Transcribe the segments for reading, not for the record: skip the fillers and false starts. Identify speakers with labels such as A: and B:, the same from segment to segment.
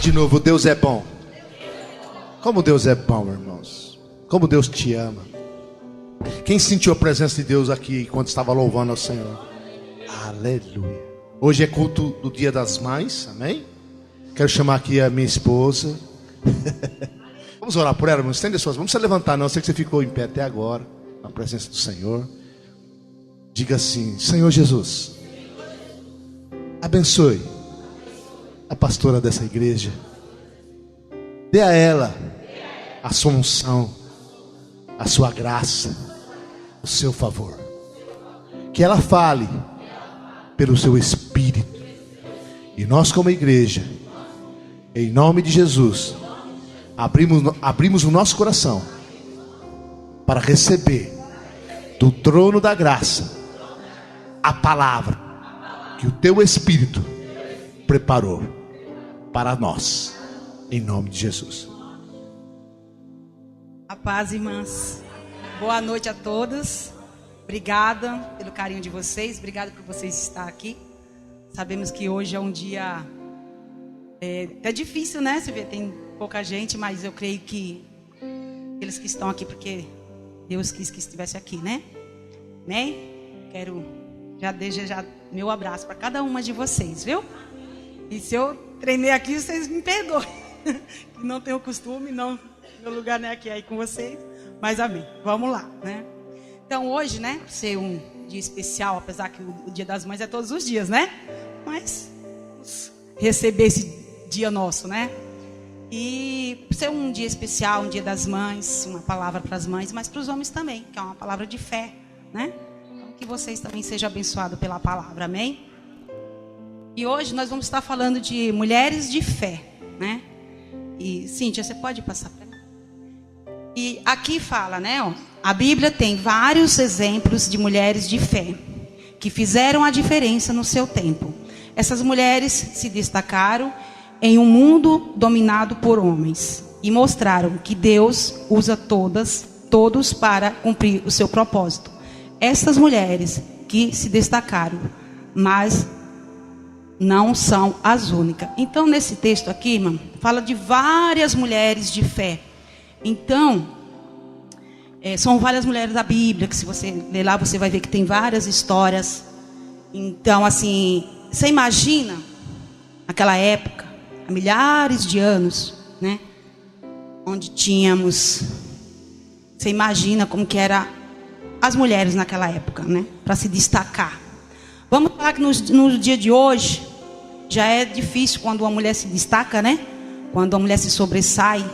A: De novo, Deus é bom. Como Deus é bom, irmãos. Como Deus te ama. Quem sentiu a presença de Deus aqui quando estava louvando ao Senhor? Aleluia. Hoje é culto do Dia das Mães, amém? Quero chamar aqui a minha esposa. Vamos orar por ela, irmãos. Estende as suas mãos. Não precisa levantar não, eu sei que você ficou em pé até agora, na presença do Senhor. Diga assim: Senhor Jesus, abençoe a pastora dessa igreja. Dê a ela a sua unção, a sua graça, o seu favor. Que ela fale pelo seu Espírito. E nós como igreja, em nome de Jesus, abrimos o nosso coração para receber do trono da graça a palavra que o teu Espírito preparou para nós, em nome de Jesus.
B: A paz, irmãs. Boa noite a todos. Obrigada pelo carinho de vocês. Obrigada por vocês estar aqui. Sabemos que hoje é um dia até difícil, né? Você vê, tem pouca gente, mas eu creio que aqueles que estão aqui, porque Deus quis que estivesse aqui, né? Amém? Quero já desejar meu abraço para cada uma de vocês, viu? E se eu treinei aqui, vocês me perdoem. Que não tenho costume, não. Meu lugar não é aqui aí com vocês. Mas amém. Vamos lá, né? Então hoje, né? Por ser um dia especial, apesar que o Dia das Mães é todos os dias, né? Mas receber esse dia nosso, né? E por ser um dia especial, um Dia das Mães, uma palavra para as mães, mas para os homens também, que é uma palavra de fé, né? Então que vocês também sejam abençoados pela palavra, amém? E hoje nós vamos estar falando de mulheres de fé, né? E Cíntia, você pode passar para mim? E aqui fala, né? Ó, a Bíblia tem vários exemplos de mulheres de fé que fizeram a diferença no seu tempo. Essas mulheres se destacaram em um mundo dominado por homens e mostraram que Deus usa todos para cumprir o seu propósito. Essas mulheres que se destacaram, mas não são as únicas. Então, nesse texto aqui, irmã, fala de várias mulheres de fé. Então, são várias mulheres da Bíblia, que se você ler lá, você vai ver que tem várias histórias. Então, assim, você imagina aquela época, há milhares de anos, né? Onde tínhamos... Você imagina como que eram as mulheres naquela época, né? Para se destacar. Vamos falar que no dia de hoje já é difícil quando uma mulher se destaca, né? Quando a mulher se sobressai,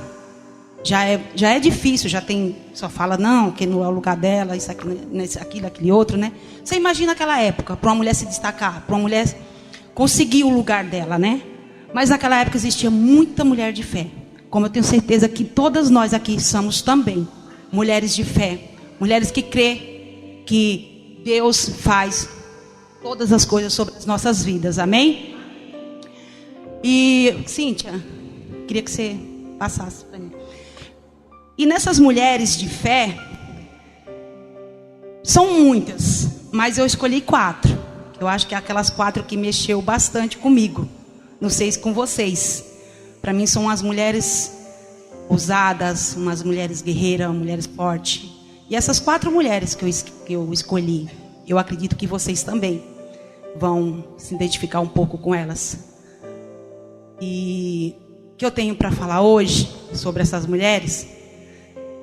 B: já é difícil, só fala não, que não é o lugar dela, isso aquilo, aquele outro, né? Você imagina aquela época para uma mulher se destacar, para uma mulher conseguir o lugar dela, né? Mas naquela época existia muita mulher de fé, como eu tenho certeza que todas nós aqui somos também mulheres de fé, mulheres que crê que Deus faz todas as coisas sobre as nossas vidas, amém? E, Cíntia, queria que você passasse para mim. E nessas mulheres de fé, são muitas, mas eu escolhi 4. Eu acho que é aquelas 4 que mexeu bastante comigo. Não sei se com vocês. Para mim são as mulheres ousadas, umas mulheres guerreiras, mulheres fortes. E essas 4 mulheres que eu escolhi, eu acredito que vocês também vão se identificar um pouco com elas. E o que eu tenho para falar hoje sobre essas mulheres,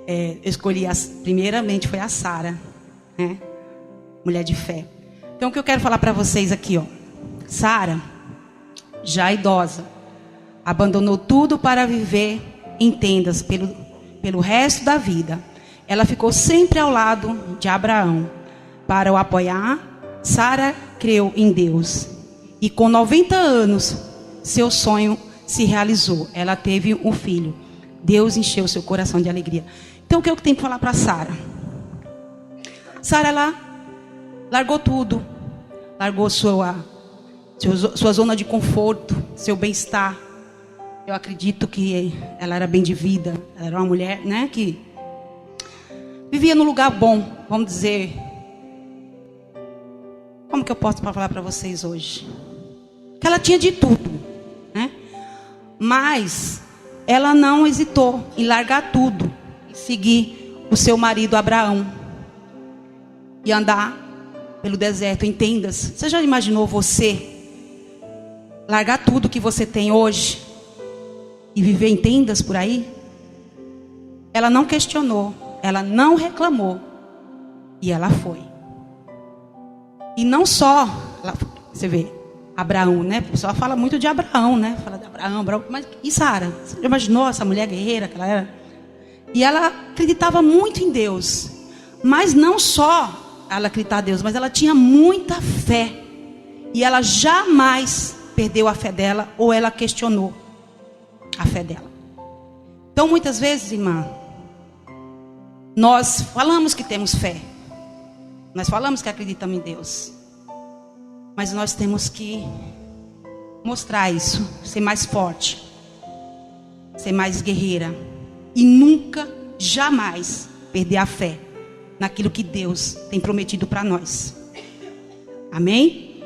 B: eu escolhi, primeiramente foi a Sara, né? Mulher de fé. Então o que eu quero falar para vocês aqui, ó. Sara, já idosa, abandonou tudo para viver em tendas pelo resto da vida. Ela ficou sempre ao lado de Abraão para o apoiar. Sara creu em Deus e com 90 anos seu sonho se realizou. Ela teve um filho. Deus encheu o seu coração de alegria. Então o que eu tenho que falar para Sara? Sara, ela largou tudo. Largou sua zona de conforto, seu bem-estar. Eu acredito que ela era bem de vida. Ela era uma mulher, né, que vivia num lugar bom, vamos dizer. Como que eu posso falar para vocês hoje? Que ela tinha de tudo, né? Mas ela não hesitou em largar tudo e seguir o seu marido Abraão e andar pelo deserto em tendas. Você já imaginou você largar tudo que você tem hoje e viver em tendas por aí? Ela não questionou, ela não reclamou e ela foi. E não só, você vê, Abraão, né? O pessoal fala muito de Abraão, né? Fala de Abraão, mas e Sara? Você já imaginou essa mulher guerreira que ela era? E ela acreditava muito em Deus. Mas não só ela acreditava em Deus, mas ela tinha muita fé. E ela jamais perdeu a fé dela, ou ela questionou a fé dela. Então muitas vezes, irmã, nós falamos que temos fé. Nós falamos que acreditamos em Deus. Mas nós temos que mostrar isso, ser mais forte, ser mais guerreira. E nunca, jamais perder a fé naquilo que Deus tem prometido para nós. Amém?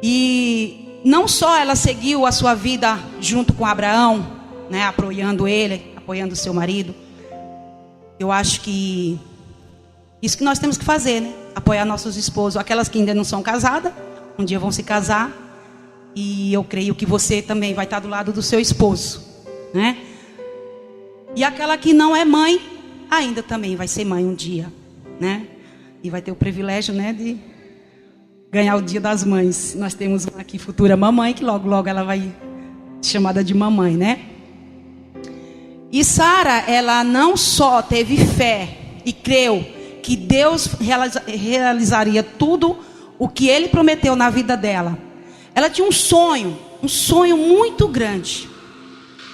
B: E não só ela seguiu a sua vida junto com Abraão, né, apoiando ele, apoiando o seu marido. Eu acho que isso que nós temos que fazer, né? Apoiar nossos esposos. Aquelas que ainda não são casadas, um dia vão se casar. E eu creio que você também vai estar do lado do seu esposo, né? E aquela que não é mãe, ainda também vai ser mãe um dia, né? E vai ter o privilégio, né, de ganhar o Dia das Mães. Nós temos uma aqui, futura mamãe, que logo, logo ela vai ser chamada de mamãe, né? E Sara, ela não só teve fé e creu que Deus realizaria tudo o que Ele prometeu na vida dela. Ela tinha um sonho muito grande.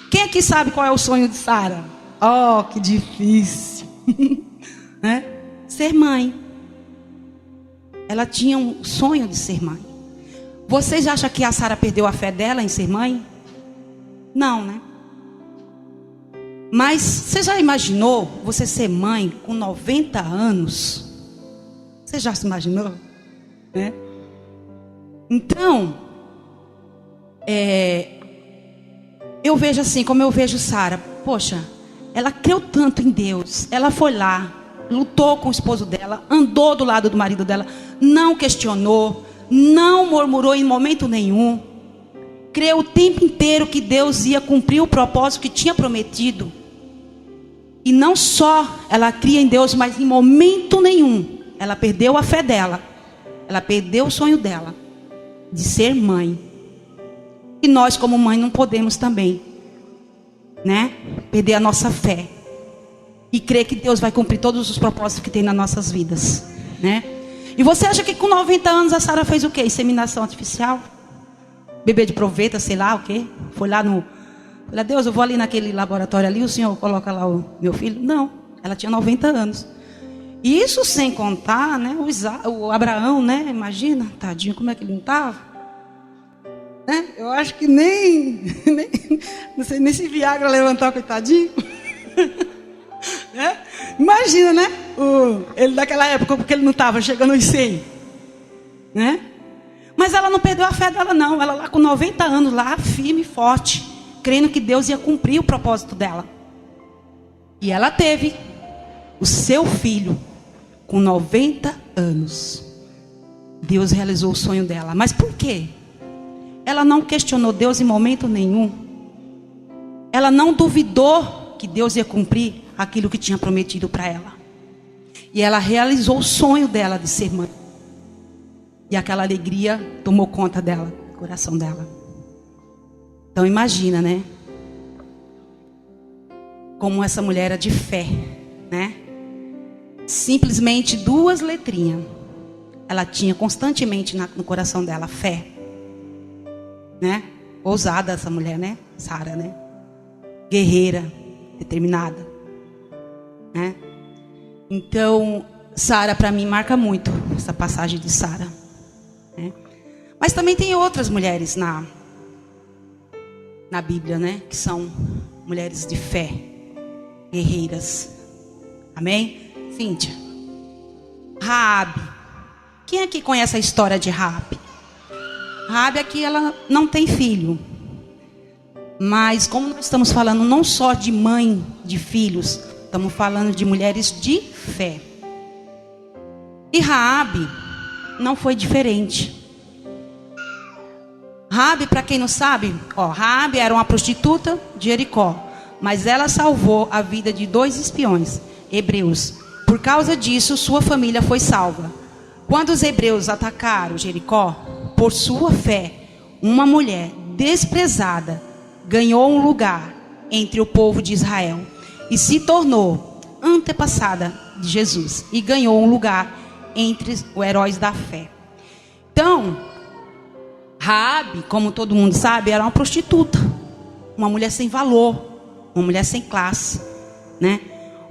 B: Quem aqui sabe qual é o sonho de Sara? Oh, que difícil. Né? Ser mãe. Ela tinha um sonho de ser mãe. Vocês acham que a Sara perdeu a fé dela em ser mãe? Não, né? Mas você já imaginou você ser mãe com 90 anos? Você já se imaginou? Né? Então, eu vejo assim, como eu vejo Sara. Poxa, ela creu tanto em Deus. Ela foi lá, lutou com o esposo dela, andou do lado do marido dela, não questionou, não murmurou em momento nenhum. Creu o tempo inteiro que Deus ia cumprir o propósito que tinha prometido. E não só ela cria em Deus, mas em momento nenhum ela perdeu a fé dela. Ela perdeu o sonho dela de ser mãe. E nós como mãe não podemos também, né, perder a nossa fé e crer que Deus vai cumprir todos os propósitos que tem nas nossas vidas, né? E você acha que com 90 anos a Sara fez o quê? Inseminação artificial? Bebê de proveta, sei lá o quê? Foi lá no... Falei, Deus, eu vou ali naquele laboratório ali, o senhor coloca lá o meu filho? Não, ela tinha 90 anos. Isso sem contar, né, o Abraão, né? Imagina, tadinho, como é que ele não estava? Né? Eu acho que nem não sei nem se Viagra levantar o coitadinho. Né? Imagina, né? Ele daquela época, porque ele não estava chegando aos 100. Né? Mas ela não perdeu a fé dela, não. Ela lá com 90 anos, lá firme e forte, crendo que Deus ia cumprir o propósito dela. E ela teve o seu filho com 90 anos. Deus realizou o sonho dela. Mas por quê? Ela não questionou Deus em momento nenhum. Ela não duvidou que Deus ia cumprir aquilo que tinha prometido para ela. E ela realizou o sonho dela de ser mãe. E aquela alegria tomou conta dela, do coração dela. Então imagina, né? Como essa mulher era de fé, né? Simplesmente 2 letrinhas. Ela tinha constantemente no coração dela fé, né? Ousada essa mulher, né? Sara, né? Guerreira. determinada, né? Então, Sara para mim marca muito essa passagem de Sara, né? Mas também tem outras mulheres na Bíblia, né? Que são mulheres de fé, guerreiras. Amém? Cíntia. Raabe. Quem aqui conhece a história de Raabe? Raabe aqui, ela não tem filho. Mas como nós estamos falando não só de mãe de filhos, estamos falando de mulheres de fé. E Raabe não foi diferente. Raabe, para quem não sabe, Raabe era uma prostituta de Jericó, mas ela salvou a vida de 2 espiões hebreus. Por causa disso, sua família foi salva. Quando os hebreus atacaram Jericó, por sua fé, uma mulher desprezada ganhou um lugar entre o povo de Israel e se tornou antepassada de Jesus e ganhou um lugar entre os heróis da fé. Então, Raabe, como todo mundo sabe, era uma prostituta, uma mulher sem valor, uma mulher sem classe, né?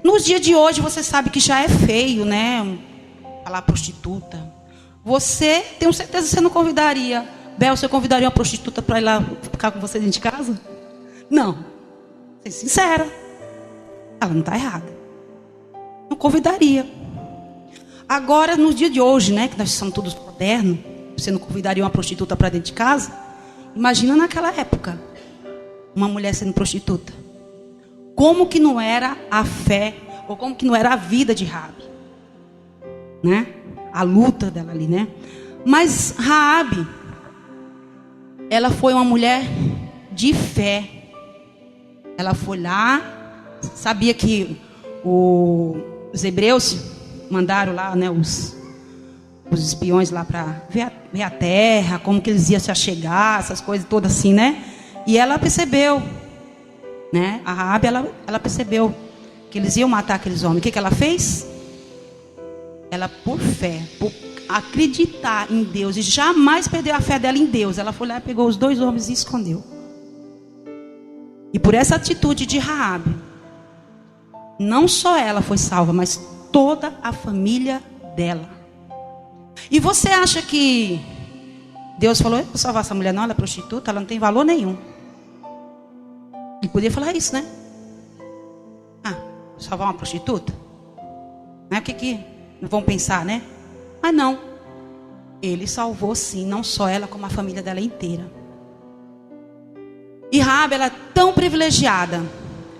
B: Nos dias de hoje você sabe que já é feio, né? Falar prostituta. Você, tenho certeza que você não convidaria, Bel, você convidaria uma prostituta para ir lá ficar com você dentro de casa? Não. Ser sincera. Ela não está errada. Não convidaria. Agora, no dia de hoje, né, que nós somos todos modernos, você não convidaria uma prostituta para dentro de casa? Imagina naquela época, uma mulher sendo prostituta. Como que não era a fé, ou como que não era a vida de Raabe, né? A luta dela ali, né? Mas Raabe, ela foi uma mulher de fé. Ela foi lá, sabia que os hebreus mandaram lá, né, os espiões lá para ver a terra, como que eles iam se achegar, essas coisas todas assim, né? E ela percebeu, né? A Raabe, ela percebeu que eles iam matar aqueles homens. O que ela fez? Ela, por fé, por acreditar em Deus e jamais perdeu a fé dela em Deus, ela foi lá e pegou os 2 homens e escondeu. E por essa atitude de Raabe, não só ela foi salva, mas toda a família dela. E você acha que Deus falou: eu vou salvar essa mulher? Não, ela é prostituta, ela não tem valor nenhum. Ele podia falar isso, né? Salvar uma prostituta? Não é o que vão pensar, né? Mas não. Ele salvou sim, não só ela, como a família dela inteira. E Raabe, ela é tão privilegiada,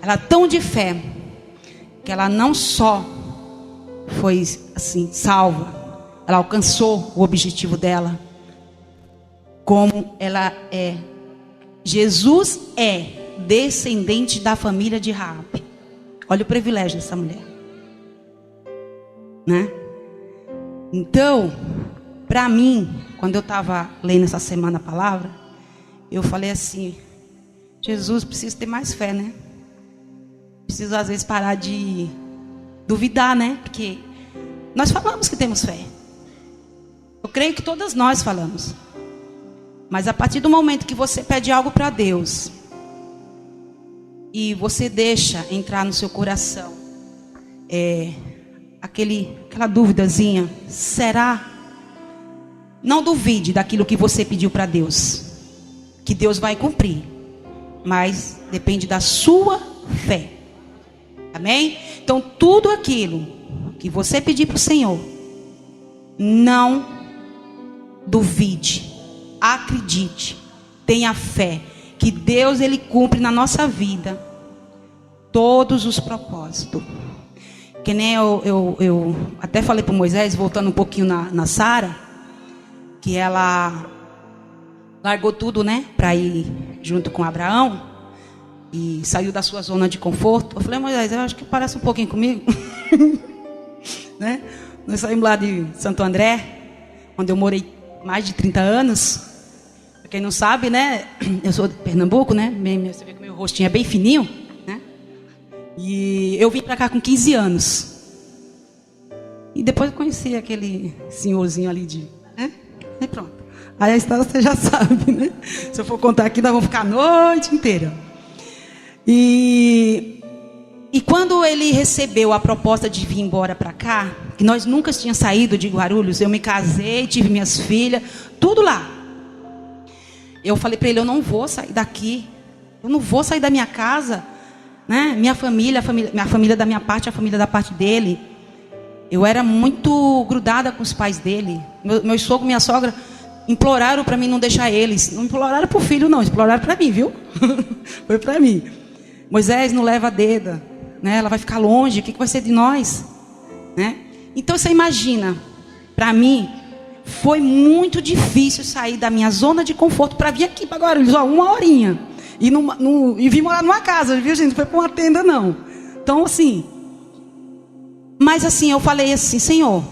B: ela é tão de fé, que ela não só foi assim salva, ela alcançou o objetivo dela, como ela é. Jesus é descendente da família de Raabe. Olha o privilégio dessa mulher, né? Então, para mim, quando eu estava lendo essa semana a palavra, eu falei assim: Jesus, preciso ter mais fé, né? Preciso às vezes parar de duvidar, né? Porque nós falamos que temos fé. Eu creio que todas nós falamos. Mas a partir do momento que você pede algo para Deus e você deixa entrar no seu coração aquela duvidazinha, será? Não duvide daquilo que você pediu para Deus, que Deus vai cumprir, mas depende da sua fé. Amém? Então tudo aquilo que você pedir para o Senhor, não duvide, acredite, tenha fé que Deus, Ele cumpre na nossa vida todos os propósitos. Que nem eu até falei para Moisés, voltando um pouquinho na Sara, que ela largou tudo, né, para ir junto com Abraão e saiu da sua zona de conforto. Eu falei: Moisés, eu acho que parece um pouquinho comigo. Né? Nós saímos lá de Santo André, onde eu morei mais de 30 anos. Para quem não sabe, né, eu sou de Pernambuco, né? Você vê que meu rostinho é bem fininho, né? E eu vim para cá com 15 anos. E depois eu conheci aquele senhorzinho ali né? E pronto. Aí a história você já sabe, né? Se eu for contar aqui, nós vamos ficar a noite inteira. E E quando ele recebeu a proposta de vir embora para cá, que nós nunca tínhamos saído de Guarulhos, eu me casei, tive minhas filhas, tudo lá. Eu falei para ele, eu não vou sair daqui, eu não vou sair da minha casa, né? Minha família da minha parte, a família da parte dele. Eu era muito grudada com os pais dele. Meu sogro e minha sogra imploraram para mim não deixar eles. Não imploraram para o filho, não, imploraram para mim, viu? Foi para mim. Moisés, não leva a Deda, né? Ela vai ficar longe, o que vai ser de nós? Né? Então você imagina, para mim, foi muito difícil sair da minha zona de conforto para vir aqui para Guarulhos, ó, 1 horinha. E vim morar numa casa, viu, gente? Não foi para uma tenda, não. Então, assim... Mas assim, eu falei assim, Senhor,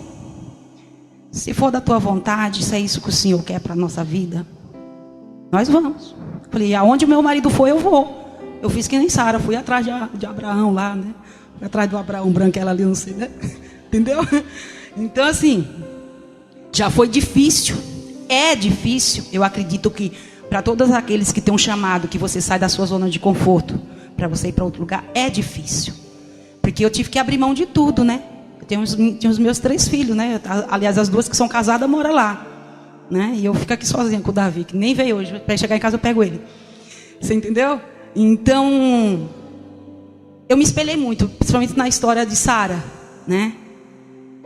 B: se for da tua vontade, se é isso que o Senhor quer para a nossa vida, nós vamos. Falei, aonde o meu marido foi, eu vou. Eu fiz que nem Sara, fui atrás de Abraão lá, né? Fui atrás do Abraão branquela ali, não sei, né? Entendeu? Então assim, já foi difícil. É difícil, eu acredito que para todos aqueles que têm um chamado, que você sai da sua zona de conforto, para você ir para outro lugar, é difícil. Porque eu tive que abrir mão de tudo, né? Eu tenho os meus 3 filhos, né? Aliás, as 2 que são casadas moram lá, né? E eu fico aqui sozinha com o Davi, que nem veio hoje. Para chegar em casa eu pego ele. Você entendeu? Então, eu me espelhei muito, principalmente na história de Sara, né?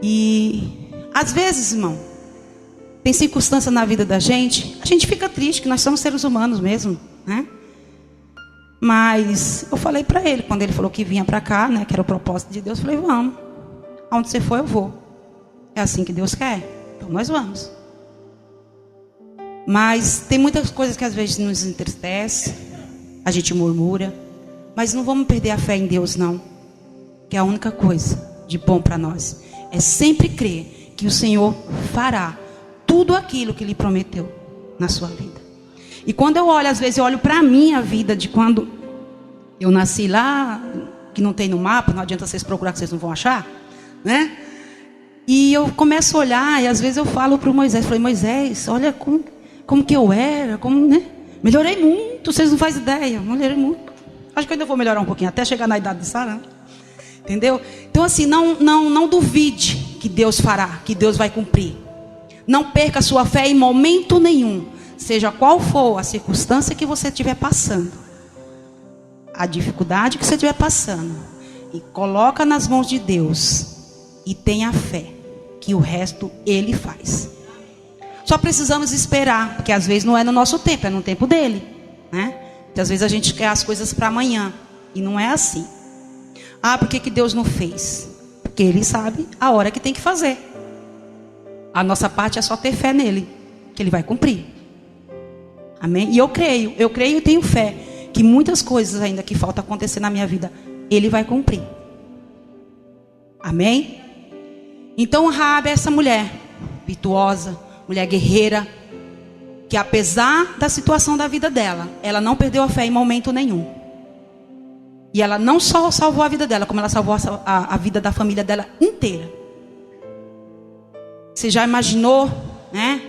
B: E às vezes, irmão, tem circunstância na vida da gente, a gente fica triste, que nós somos seres humanos mesmo, né? Mas eu falei para ele, quando ele falou que vinha para cá, né, que era o propósito de Deus, eu falei, vamos. Aonde você for, eu vou. É assim que Deus quer. Então nós vamos. Mas tem muitas coisas que às vezes nos entristece, a gente murmura, mas não vamos perder a fé em Deus, não. Que é a única coisa de bom para nós é sempre crer que o Senhor fará tudo aquilo que Ele prometeu na sua vida. E quando eu olho, às vezes eu olho para a minha vida de quando eu nasci lá, que não tem no mapa, não adianta vocês procurar que vocês não vão achar, né? E eu começo a olhar e às vezes eu falo para o Moisés, falei, Moisés, olha como que eu era, como, né? Melhorei muito, vocês não fazem ideia, melhorei muito. Acho que eu ainda vou melhorar um pouquinho, até chegar na idade de Sara, né? Entendeu? Então assim, não duvide que Deus fará, que Deus vai cumprir. Não perca a sua fé em momento nenhum. Seja qual for a circunstância que você estiver passando, a dificuldade que você estiver passando, e coloca nas mãos de Deus e tenha fé que o resto Ele faz. Só precisamos esperar, porque às vezes não é no nosso tempo, é no tempo dele, né? Porque às vezes a gente quer as coisas para amanhã e não é assim. Ah, por que Deus não fez? Porque Ele sabe a hora que tem que fazer. A nossa parte é só ter fé nele, que Ele vai cumprir. Amém? E eu creio e tenho fé que muitas coisas ainda que falta acontecer na minha vida, Ele vai cumprir. Amém? Então Raabe é essa mulher virtuosa, mulher guerreira, que apesar da situação da vida dela, ela não perdeu a fé em momento nenhum. E ela não só salvou a vida dela, como ela salvou a vida da família dela inteira. Você já imaginou, né?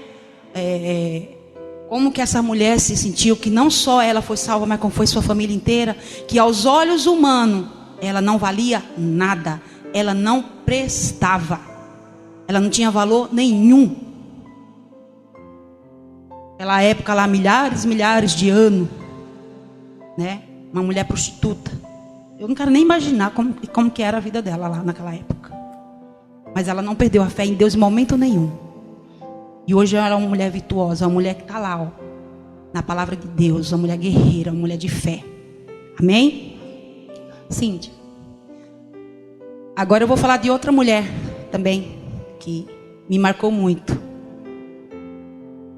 B: Como que essa mulher se sentiu, que não só ela foi salva, mas como foi sua família inteira, que aos olhos humanos, ela não valia nada, ela não prestava, ela não tinha valor nenhum. Naquela época lá, milhares de anos, né? Uma mulher prostituta. Eu não quero nem imaginar como que era a vida dela lá naquela época. Mas ela não perdeu a fé em Deus em momento nenhum. E hoje ela é uma mulher virtuosa, uma mulher que está lá, ó, na palavra de Deus, uma mulher guerreira, uma mulher de fé. Amém? Cíntia. Agora eu vou falar de outra mulher também, que me marcou muito.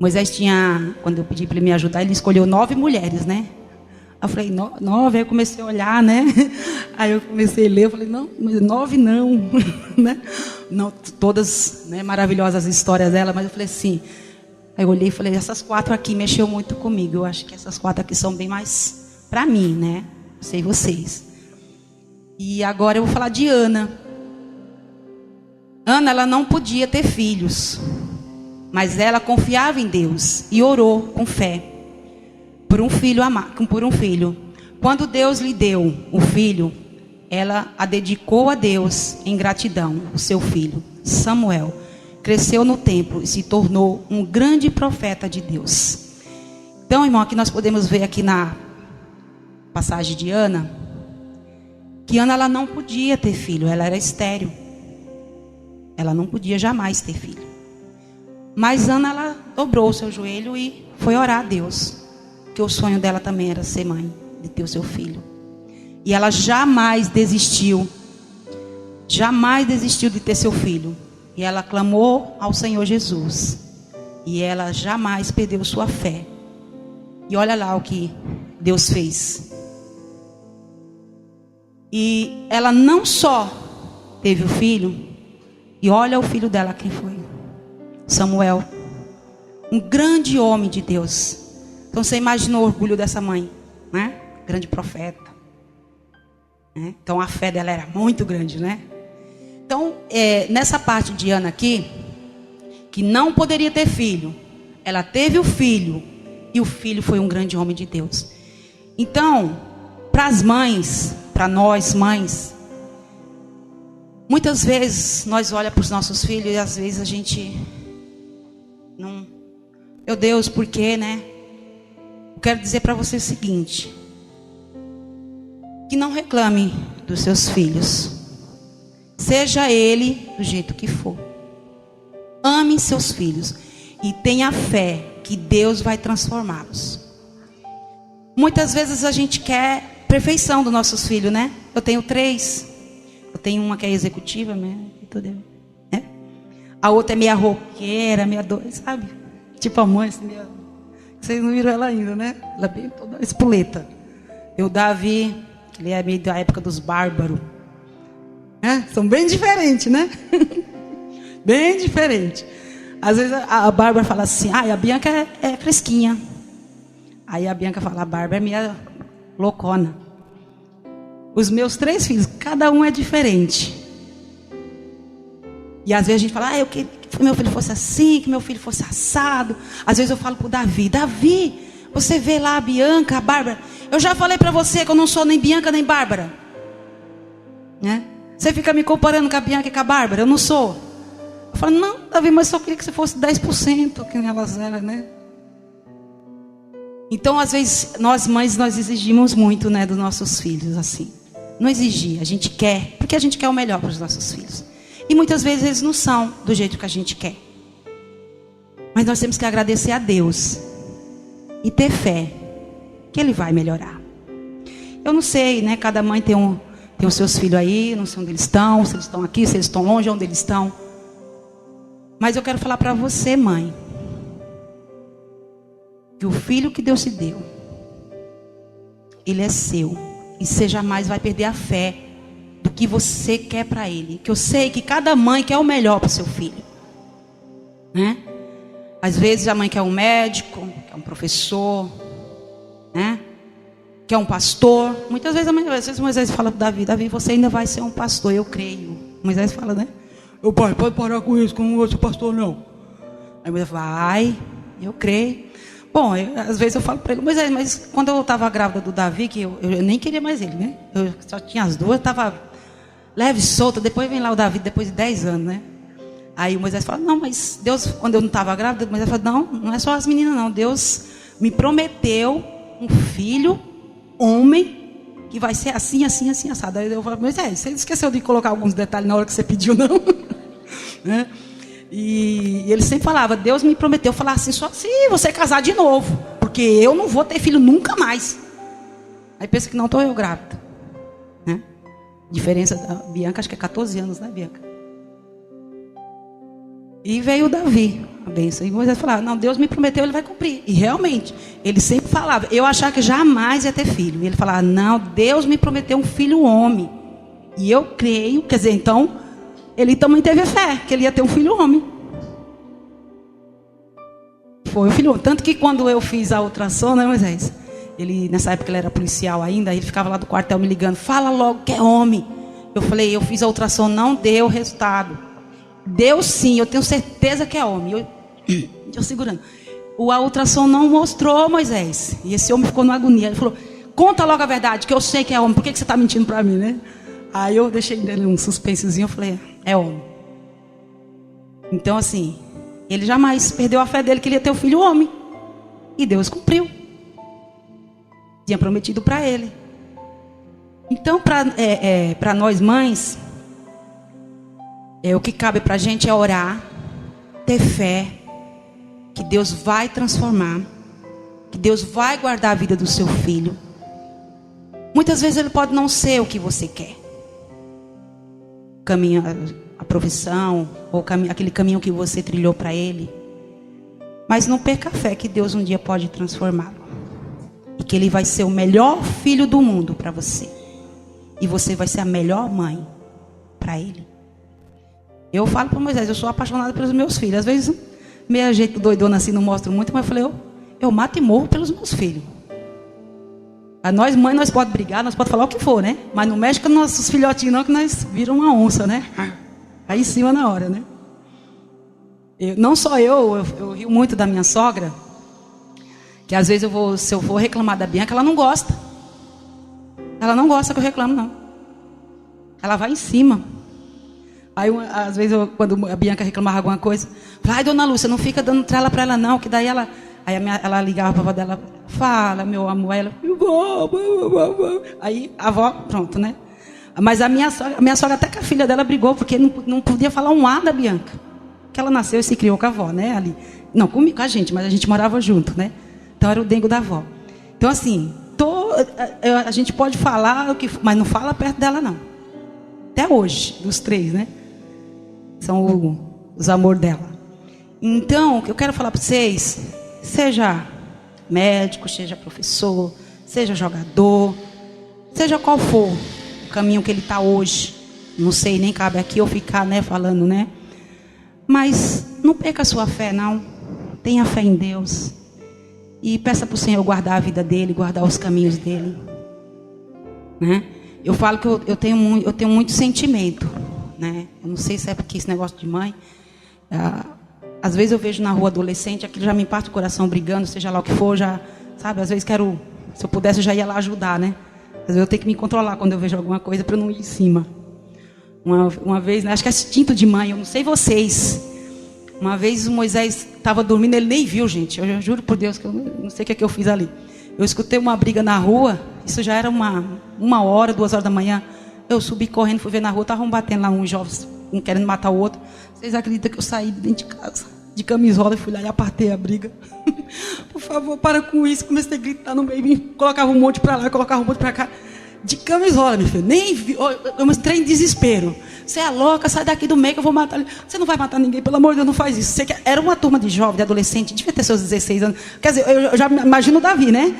B: Moisés tinha, quando eu pedi para ele me ajudar, ele escolheu 9 mulheres, né? Eu falei, 9, aí eu comecei a olhar, né? Aí eu comecei a ler, eu falei, não, 9 não, né? Não, todas, né, maravilhosas as histórias dela, mas eu falei assim, aí eu olhei e falei, essas 4 aqui mexeu muito comigo, eu acho que essas 4 aqui são bem mais para mim, né? Não sei vocês. E agora eu vou falar de Ana. Ana, ela não podia ter filhos, mas ela confiava em Deus e orou com fé por um filho. Quando Deus lhe deu o filho, ela a dedicou a Deus em gratidão. O seu filho, Samuel, cresceu no templo e se tornou um grande profeta de Deus. Então, irmão, aqui nós podemos ver aqui na passagem de Ana, que Ana ela não podia ter filho, ela era estéril. Ela não podia jamais ter filho. Mas Ana, ela dobrou o seu joelho e foi orar a Deus, que o sonho dela também era ser mãe, de ter o seu filho. E ela jamais desistiu de ter seu filho. E ela clamou ao Senhor Jesus. E ela jamais perdeu sua fé. E olha lá o que Deus fez. E ela não só teve o filho, e olha o filho dela quem foi. Samuel. Um grande homem de Deus. Então você imagina o orgulho dessa mãe, né? Grande profeta. Né? Então a fé dela era muito grande, né? Então, nessa parte de Ana aqui, que não poderia ter filho, ela teve o filho, e o filho foi um grande homem de Deus. Então, para as mães, para nós mães, muitas vezes nós olhamos para os nossos filhos e às vezes a gente não, meu Deus, por quê, né? Eu quero dizer para você o seguinte, que não reclame dos seus filhos. Seja ele do jeito que for. Ame seus filhos e tenha fé que Deus vai transformá-los. Muitas vezes a gente quer perfeição dos nossos filhos, né? Eu tenho 3. Eu tenho uma que é executiva, né? A outra é meia roqueira, meia doida, sabe? Tipo a mãe, assim, meia... Vocês não viram ela ainda, né? Ela é bem toda espoleta. E o Davi, ele é meio da época dos bárbaros. São bem diferentes, né? Bem diferentes. Às vezes a Bárbara fala assim, a Bianca é fresquinha. Aí a Bianca fala, a Bárbara é minha loucona. Os meus 3 filhos, cada um é diferente. E às vezes a gente fala, eu queria que meu filho fosse assim, que meu filho fosse assado. Às vezes eu falo para o Davi, você vê lá a Bianca, a Bárbara. Eu já falei para você que eu não sou nem Bianca nem Bárbara. Né? Você fica me comparando com a Bianca e com a Bárbara, eu não sou. Eu falo, não, Davi, mas só queria que você fosse 10%, que elas eram, né? Então, às vezes, nós mães, nós exigimos muito, né, dos nossos filhos, assim. Não exigir, a gente quer, porque a gente quer o melhor para os nossos filhos. E muitas vezes eles não são do jeito que a gente quer. Mas nós temos que agradecer a Deus e ter fé que Ele vai melhorar. Eu não sei, né, cada mãe tem os seus filhos aí, não sei onde eles estão, se eles estão aqui, se eles estão longe, onde eles estão. Mas eu quero falar para você, mãe, que o filho que Deus te deu, ele é seu. E você jamais vai perder a fé do que você quer para ele. Que eu sei que cada mãe quer o melhor para o seu filho, né? Às vezes a mãe quer um médico, quer um professor, né? Quer um pastor. Muitas vezes às vezes Moisés fala para Davi, você ainda vai ser um pastor, eu creio. Moisés fala, né? Meu pai, pode parar com isso, que eu não vou ser pastor não. Aí Moisés fala, eu creio. Bom, às vezes eu falo para ele, Moisés, mas quando eu estava grávida do Davi, que eu nem queria mais ele, né? Eu só tinha as duas, eu estava leve, solta. Depois vem lá o Davi, depois de 10 anos, né? Aí o Moisés fala, não, mas Deus, quando eu não estava grávida, Moisés fala, não é só as meninas não. Deus me prometeu um filho, homem, que vai ser assim, assim, assim, assado. Aí eu falo, Moisés, você esqueceu de colocar alguns detalhes na hora que você pediu, não? Né? E ele sempre falava, Deus me prometeu falar assim, só se você casar de novo, porque eu não vou ter filho nunca mais. Aí pensa que não estou eu grávida, né? Diferença da Bianca, acho que é 14 anos, né, Bianca? E veio o Davi, a bênção. E Moisés falava, não, Deus me prometeu, ele vai cumprir. E realmente, ele sempre falava, eu achava que jamais ia ter filho. E ele falava, não, Deus me prometeu um filho homem. E eu creio, quer dizer, então, ele também teve fé, que ele ia ter um filho homem. Foi o filho homem. Tanto que quando eu fiz a ultrassom, né, Moisés? Ele, nessa época ele era policial ainda, ele ficava lá do quartel me ligando, fala logo que é homem. Eu falei, eu fiz a ultrassom, não deu resultado. Deu sim, eu tenho certeza que é homem. Eu segurando. A ultrassom não mostrou, Moisés. E esse homem ficou numa agonia. Ele falou, conta logo a verdade, que eu sei que é homem. Por que você está mentindo para mim, né? Aí eu deixei nele um suspensozinho, eu falei, é homem. Então assim, ele jamais perdeu a fé dele que ele ia ter o filho homem. E Deus cumpriu. Tinha prometido para ele. Então para nós mães, o que cabe para a gente é orar, ter fé, que Deus vai transformar, que Deus vai guardar a vida do seu filho. Muitas vezes ele pode não ser o que você quer. Caminho, a profissão, ou aquele caminho que você trilhou para ele. Mas não perca a fé que Deus um dia pode transformá-lo. E que ele vai ser o melhor filho do mundo para você. E você vai ser a melhor mãe para ele. Eu falo para Moisés, eu sou apaixonada pelos meus filhos. Às vezes, meio jeito doidona assim, não mostro muito, mas eu falei, eu mato e morro pelos meus filhos. A nós mães, nós podemos brigar, nós podemos falar o que for, né? Mas não mexe com nossos filhotinhos não, que nós viram uma onça, né? Aí em cima na hora, né? Não só eu rio muito da minha sogra, que às vezes se eu for reclamar da Bianca, ela não gosta. Ela não gosta que eu reclamo, não. Ela vai em cima. Aí às vezes quando a Bianca reclamava alguma coisa, eu falava, ai dona Lúcia, não fica dando trela para ela não, que daí ela... Aí ela ligava para a avó dela, fala meu amor, aí ela, aí a avó, pronto, né? Mas a minha sogra até com a filha dela brigou, porque não podia falar um A da Bianca. Que ela nasceu e se criou com a avó, né? Ali. Não, com a gente, mas a gente morava junto, né? Então era o dengo da avó. Então assim, a gente pode falar, mas não fala perto dela não. Até hoje, dos três, né? São os amor dela. Então, o que eu quero falar para vocês, seja médico, seja professor, seja jogador, seja qual for o caminho que ele está hoje, não sei, nem cabe aqui eu ficar, né, falando, né? Mas não perca a sua fé, não. Tenha fé em Deus. E peça para o Senhor guardar a vida dele, guardar os caminhos dele. Né? Eu falo que eu tenho muito sentimento. Né? Eu não sei se é porque esse negócio de mãe. Às vezes eu vejo na rua adolescente, aquilo já me parte o coração brigando, seja lá o que for, já, sabe? Às vezes quero, se eu pudesse eu já ia lá ajudar, né? Às vezes eu tenho que me controlar quando eu vejo alguma coisa para eu não ir em cima. Uma vez, né, acho que é instinto de mãe, eu não sei vocês. Uma vez o Moisés estava dormindo, ele nem viu, gente. Eu juro por Deus que eu não sei o que é que eu fiz ali. Eu escutei uma briga na rua, isso já era 1h, 2h da manhã. Eu subi correndo, fui ver na rua, estavam batendo lá uns jovens, um querendo matar o outro. Vocês acreditam que eu saí de dentro de casa, de camisola, e fui lá e apartei a briga? Por favor, para com isso. Comecei a gritar no meio, colocava um monte para lá, colocava um monte para cá. De camisola, meu filho. Nem vi. Eu entrei em desespero. Você é louca, sai daqui do meio que eu vou matar. Você não vai matar ninguém, pelo amor de Deus, não faz isso. Era uma turma de jovem, de adolescente, devia ter seus 16 anos. Quer dizer, eu já imagino o Davi, né?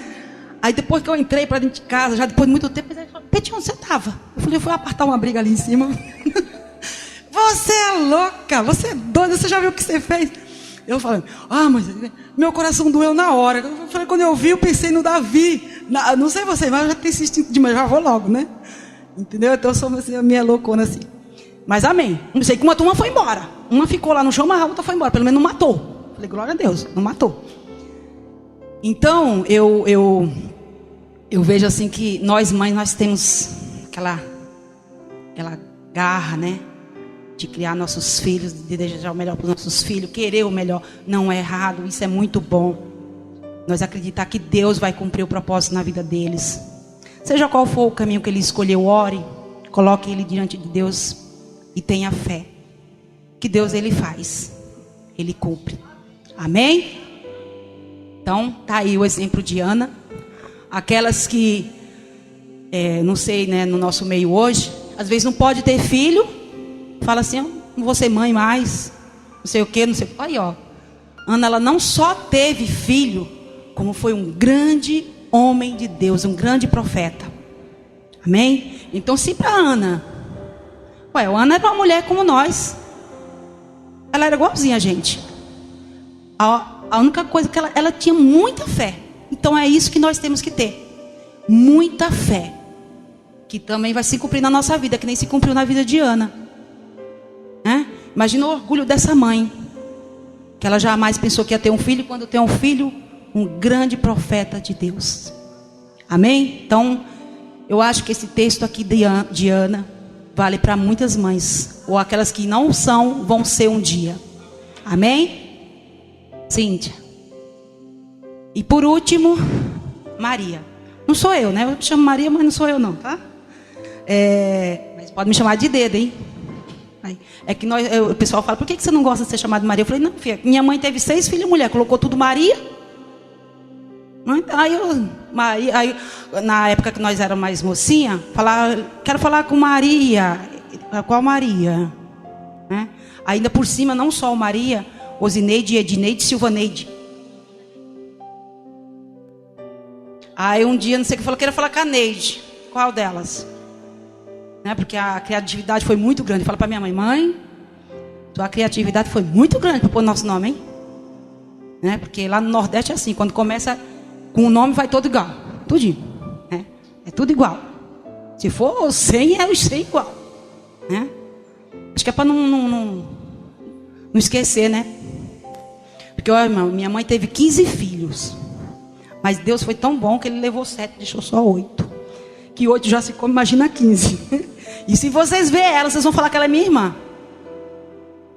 B: Aí depois que eu entrei para dentro de casa, já depois de muito tempo, ele falou, Peti, onde você estava? Eu falei, eu fui apartar uma briga ali em cima. Você é louca, você é doida, você já viu o que você fez? Eu falei, mas meu coração doeu na hora. Eu falei, quando eu vi, eu pensei no Davi. Não sei você, mas eu já tenho esse instinto de mãe, já vou logo, né? Entendeu? Então eu sou assim, a minha loucona assim. Mas amém. Não sei que uma turma foi embora. Uma ficou lá no chão, mas a outra foi embora. Pelo menos não matou. Falei, glória a Deus, não matou. Então, eu vejo assim que nós mães, nós temos aquela garra, né? De criar nossos filhos, de desejar o melhor para os nossos filhos, querer o melhor. Não é errado, isso é muito bom. Nós acreditar que Deus vai cumprir o propósito na vida deles. Seja qual for o caminho que ele escolheu, ore, coloque ele diante de Deus e tenha fé. Que Deus ele faz, ele cumpre. Amém? Então, tá aí o exemplo de Ana. Aquelas que, não sei, né, no nosso meio hoje, às vezes não pode ter filho, fala assim, não vou ser mãe mais, não sei o que, não sei. Aí, ó, Ana, ela não só teve filho, como foi um grande homem de Deus, um grande profeta. Amém? Então, se para Ana, a Ana era uma mulher como nós, ela era igualzinha a gente. A única coisa que ela tinha muita fé. Então é isso que nós temos que ter, muita fé, que também vai se cumprir na nossa vida, que nem se cumpriu na vida de Ana. Imagina o orgulho dessa mãe, que ela jamais pensou que ia ter um filho, quando tem um filho, um grande profeta de Deus. Amém? Então, eu acho que esse texto aqui de Ana vale para muitas mães, ou aquelas que não são, vão ser um dia. Amém? Cíntia. E por último, Maria. Não sou eu, né? Eu me chamo Maria, mas não sou eu não, tá? Mas pode me chamar de dedo, hein? É que o pessoal fala, por que você não gosta de ser chamada de Maria? Eu falei, não, filha, minha mãe teve 6 filhos mulher, colocou tudo Maria. Aí, na época que nós éramos mais mocinha, falava, quero falar com Maria. Qual Maria? Né? Ainda por cima, não só o Maria, Osineide, Edneide, Silvaneide. Aí um dia, não sei o que, falou, quero falar com a Neide. Qual delas? Né? Porque a criatividade foi muito grande. Fala para minha mãe, mãe, tua criatividade foi muito grande para pôr nosso nome, hein? Né? Porque lá no Nordeste é assim, quando começa com o nome vai todo igual, tudinho, né? É tudo igual. Se for 100, é os 100 igual, né? Acho que é para não esquecer, né? Porque, olha, irmão, minha mãe teve 15 filhos, mas Deus foi tão bom que Ele levou 7, deixou só 8. Que 8 já se come, imagina 15. E se vocês verem ela, vocês vão falar que ela é minha irmã.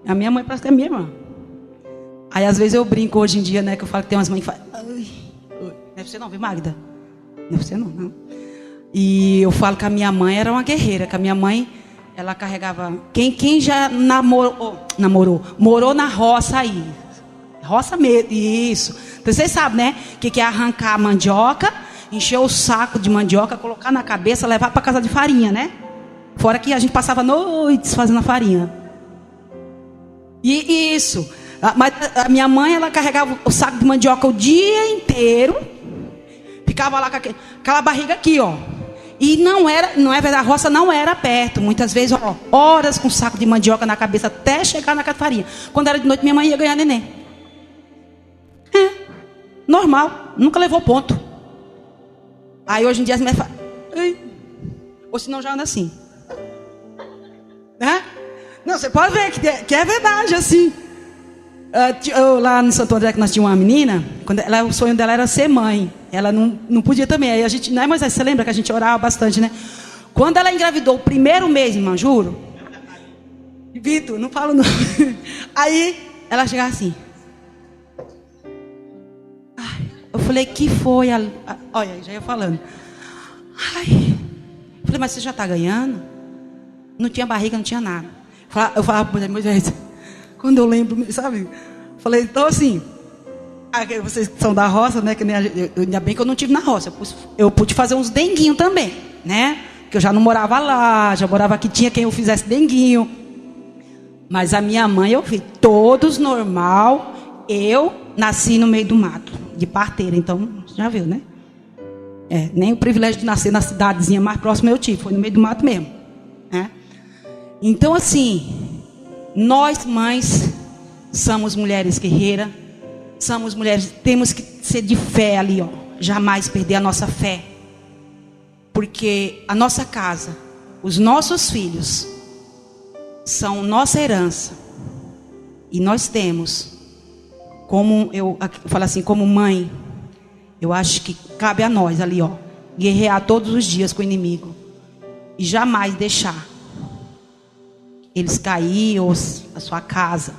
B: A minha mãe parece que é minha irmã. Aí às vezes eu brinco hoje em dia, né? Que eu falo que tem umas mães que falam, não é você não, viu, Magda? Não é você não. E eu falo que a minha mãe era uma guerreira. Que a minha mãe, ela carregava... Quem já morou na roça aí? Roça mesmo, isso. Então, vocês sabem, né? Que é arrancar a mandioca, encher o saco de mandioca, colocar na cabeça, levar para casa de farinha, né? Fora que a gente passava noites fazendo a farinha. E isso. Mas a minha mãe, ela carregava o saco de mandioca o dia inteiro. Ficava lá com aquela barriga aqui, ó. E não é verdade, a roça não era perto. Muitas vezes, ó, horas com o saco de mandioca na cabeça até chegar na casa de farinha. Quando era de noite, minha mãe ia ganhar neném. Normal, nunca levou ponto. Aí hoje em dia as mulheres falam, ou senão já anda assim. Né? Não, você pode ver que é verdade, assim. Lá no Santo André, que nós tínhamos uma menina, o sonho dela era ser mãe. Ela não podia também. Aí a gente, né, mas você lembra que a gente orava bastante, né? Quando ela engravidou o primeiro mês, irmã, juro. Vitor, não falo não. Aí ela chegava assim. Eu falei, que foi? Olha, já ia falando. Eu falei, mas você já está ganhando? Não tinha barriga, não tinha nada. Eu falava para Moisés, quando eu lembro, sabe? Falei, então assim, vocês que são da roça, né? Que ainda bem que eu não tive na roça. Eu pude fazer uns denguinhos também, né? Porque eu já não morava lá, já morava aqui, tinha quem eu fizesse denguinho. Mas a minha mãe, eu vi, todos normal. Eu nasci no meio do mato, de parteira, então, já viu, né? Nem o privilégio de nascer na cidadezinha mais próxima eu tive, foi no meio do mato mesmo, né? Então, assim, nós mães somos mulheres guerreiras, somos mulheres, temos que ser de fé ali, ó, jamais perder a nossa fé, porque a nossa casa, os nossos filhos, são nossa herança, e nós temos, como eu falo assim, como mãe, eu acho que cabe a nós ali, ó, guerrear todos os dias com o inimigo, e jamais deixar eles cair, ou a sua casa.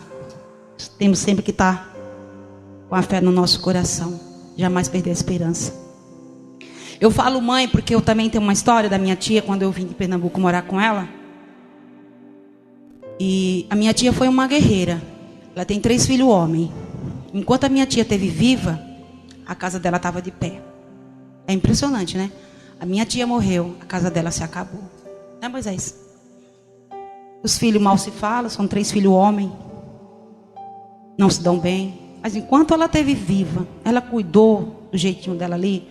B: Temos sempre que estar com a fé no nosso coração, jamais perder a esperança. Eu falo mãe porque eu também tenho uma história da minha tia, quando eu vim de Pernambuco morar com ela. E a minha tia foi uma guerreira. Ela tem 3 filhos homens. Enquanto a minha tia esteve viva, a casa dela estava de pé. É impressionante, né? A minha tia morreu, a casa dela se acabou. Né, Moisés? Os filhos mal se falam, são 3 filhos homens. Não se dão bem. Mas enquanto ela esteve viva, ela cuidou do jeitinho dela ali.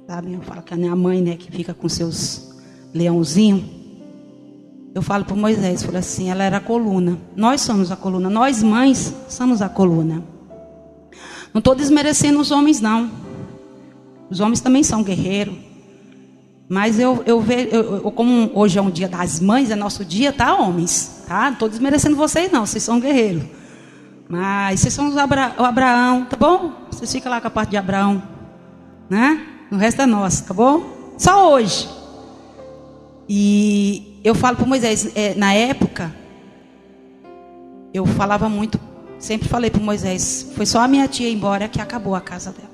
B: Sabe? Eu falo que é a mãe, né, que fica com seus leãozinhos. Eu falo para Moisés, falo assim, ela era a coluna. Nós somos a coluna. Nós mães somos a coluna. Não estou desmerecendo os homens, não. Os homens também são guerreiros. Mas eu vejo, como hoje é um dia das mães, é nosso dia, tá, homens? Tá? Não estou desmerecendo vocês, não. Vocês são guerreiros. Mas vocês são o Abraão, tá bom? Vocês ficam lá com a parte de Abraão, né? O resto é nosso, tá bom? Só hoje. E eu falo para Moisés, na época, eu falava muito, sempre falei para Moisés, foi só a minha tia ir embora que acabou a casa dela.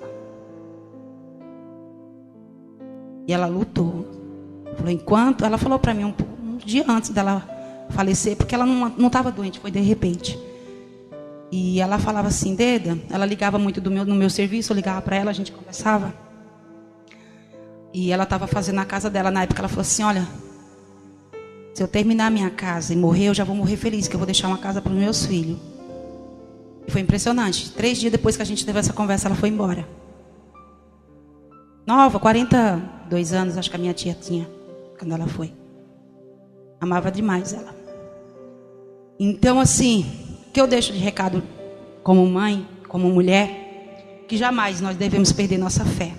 B: E ela lutou. Falou, enquanto, ela falou para mim um dia antes dela falecer, porque ela não estava doente, foi de repente. E ela falava assim, Deda, ela ligava muito no meu serviço, eu ligava para ela, a gente conversava. E ela estava fazendo a casa dela na época, ela falou assim, olha, se eu terminar a minha casa e morrer, eu já vou morrer feliz, que eu vou deixar uma casa para os meus filhos. E foi impressionante. 3 dias depois que a gente teve essa conversa, ela foi embora. Nova, 42 anos, acho que a minha tia tinha, quando ela foi. Amava demais ela. Então, assim, o que eu deixo de recado como mãe, como mulher, que jamais nós devemos perder nossa fé.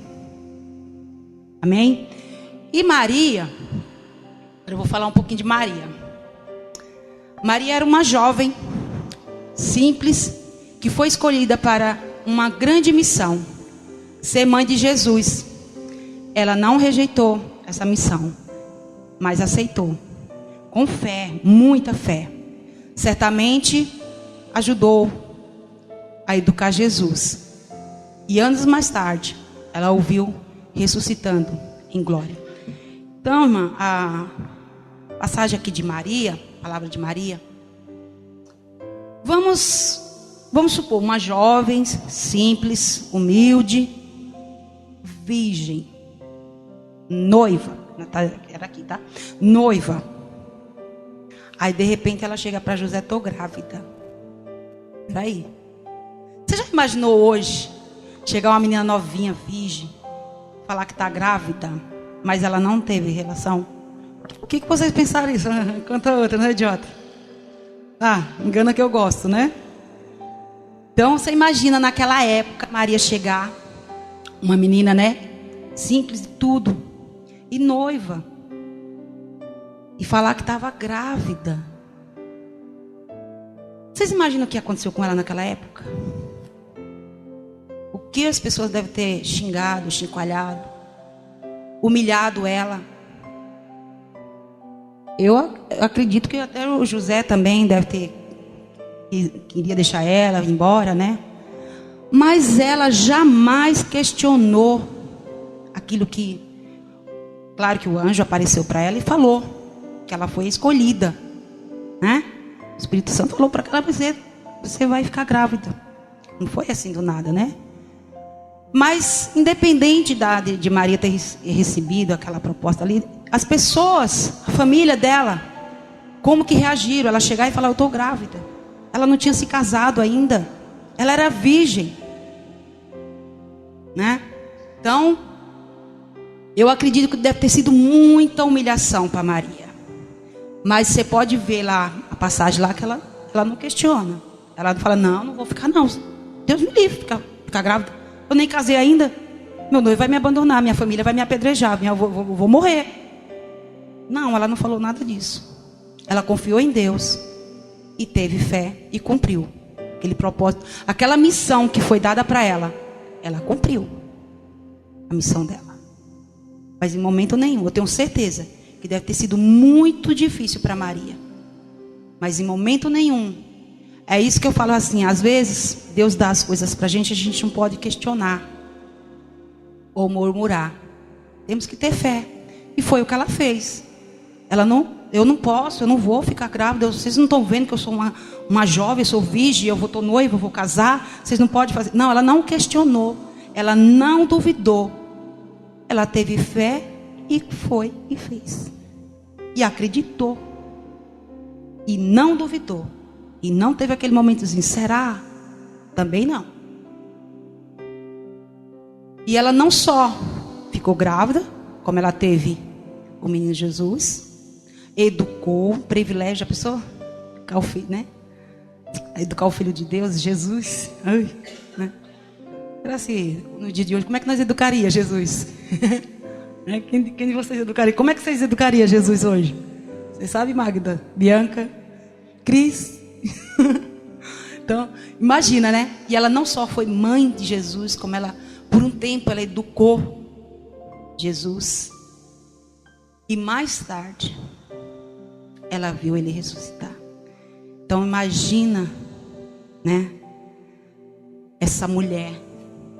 B: Amém? E Maria, eu vou falar um pouquinho de Maria. Maria era uma jovem simples, que foi escolhida para uma grande missão, ser mãe de Jesus. Ela não rejeitou essa missão, mas aceitou, com fé, muita fé. Certamente ajudou a educar Jesus. E anos mais tarde, ela o viu ressuscitando em glória. Então, irmã, a passagem aqui de Maria, a palavra de Maria, vamos supor, uma jovem, simples, humilde, virgem, noiva, era aqui, tá? Noiva. Aí, de repente, ela chega para José, tô grávida. Peraí. Você já imaginou hoje, chegar uma menina novinha, virgem, falar que tá grávida, mas ela não teve relação? O que vocês pensaram isso? Conta outra, não é idiota? Ah, engana que eu gosto, né? Então, você imagina naquela época, Maria chegar, uma menina, né? Simples de tudo. E noiva. E falar que estava grávida. Vocês imaginam o que aconteceu com ela naquela época? O que as pessoas devem ter xingado, chicoalhado, humilhado ela. Eu acredito que até o José também deve ter, queria deixar ela ir embora, né? Mas ela jamais questionou aquilo que, claro que o anjo apareceu para ela e falou que ela foi escolhida, né? O Espírito Santo falou para ela, você vai ficar grávida. Não foi assim do nada, né? Mas independente de Maria ter recebido aquela proposta ali, as pessoas, a família dela, como que reagiram? Ela chegar e falar, eu estou grávida. Ela não tinha se casado ainda. Ela era virgem, né? Então, eu acredito que deve ter sido muita humilhação para Maria. Mas você pode ver lá, a passagem lá, que ela não questiona. Ela não fala, não vou ficar não. Deus me livre, ficar grávida. Eu nem casei ainda. Meu noivo vai me abandonar, minha família vai me apedrejar, eu vou morrer. Não, ela não falou nada disso. Ela confiou em Deus e teve fé e cumpriu aquele propósito, aquela missão que foi dada para ela. Ela cumpriu a missão dela. Mas em momento nenhum, eu tenho certeza que deve ter sido muito difícil para Maria. Mas em momento nenhum. É isso que eu falo assim, às vezes Deus dá as coisas para a gente não pode questionar ou murmurar. Temos que ter fé. E foi o que ela fez. Eu não posso, eu não vou ficar grávida. Vocês não estão vendo que eu sou uma jovem, eu sou virgem, eu estou noiva, eu vou casar. Vocês não podem fazer. Não, ela não questionou. Ela não duvidou. Ela teve fé e foi e fez. E acreditou. E não duvidou. E não teve aquele momentozinho, será? Também não. E ela não só ficou grávida, como ela teve o menino Jesus, educou, privilégio a pessoa, educar o filho, né? Educar o filho de Deus, Jesus. Ai, né? Será assim, no dia de hoje, como é que nós educaríamos Jesus? Quem de vocês educaria? Como é que vocês educariam Jesus hoje? Vocês sabem, Magda, Bianca, Cris? Então, imagina, né? E ela não só foi mãe de Jesus, como ela, por um tempo, ela educou Jesus. E mais tarde, ela viu ele ressuscitar. Então imagina, né? Essa mulher,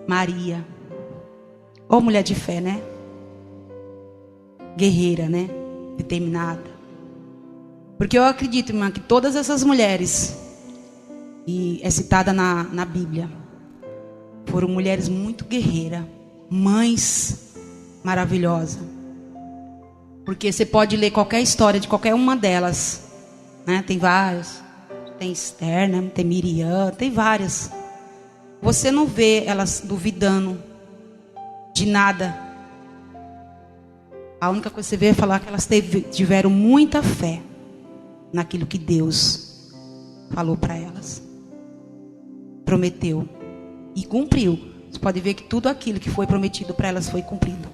B: Maria, ou mulher de fé, né? Guerreira, né? Determinada. Porque eu acredito, irmã, que todas essas mulheres, e é citada na Bíblia, foram mulheres muito guerreiras, mães maravilhosas. Porque você pode ler qualquer história de qualquer uma delas, né? Tem várias. Tem Esther, né? Tem Miriam, tem várias. Você não vê elas duvidando de nada. A única coisa que você vê é falar que elas tiveram muita fé naquilo que Deus falou para elas. Prometeu e cumpriu. Você pode ver que tudo aquilo que foi prometido para elas foi cumprido.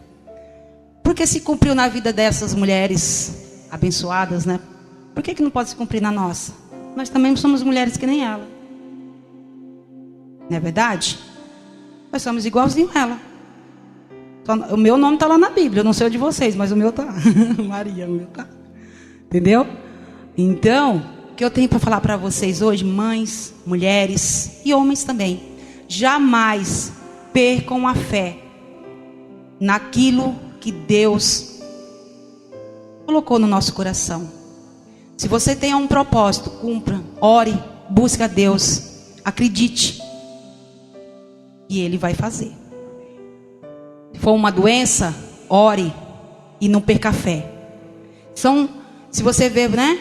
B: Porque se cumpriu na vida dessas mulheres abençoadas, né? Por que não pode se cumprir na nossa? Nós também somos mulheres que nem ela. Não é verdade? Nós somos igualzinho a ela. O meu nome está lá na Bíblia. Eu não sei o de vocês, mas o meu está. Maria, o meu está. Entendeu? Então, o que eu tenho para falar para vocês hoje, mães, mulheres e homens também. Jamais percam a fé naquilo que Deus colocou no nosso coração. Se você tem um propósito, cumpra, ore, busque a Deus, acredite, e Ele vai fazer. Se for uma doença, ore e não perca a fé. Se você vê, né?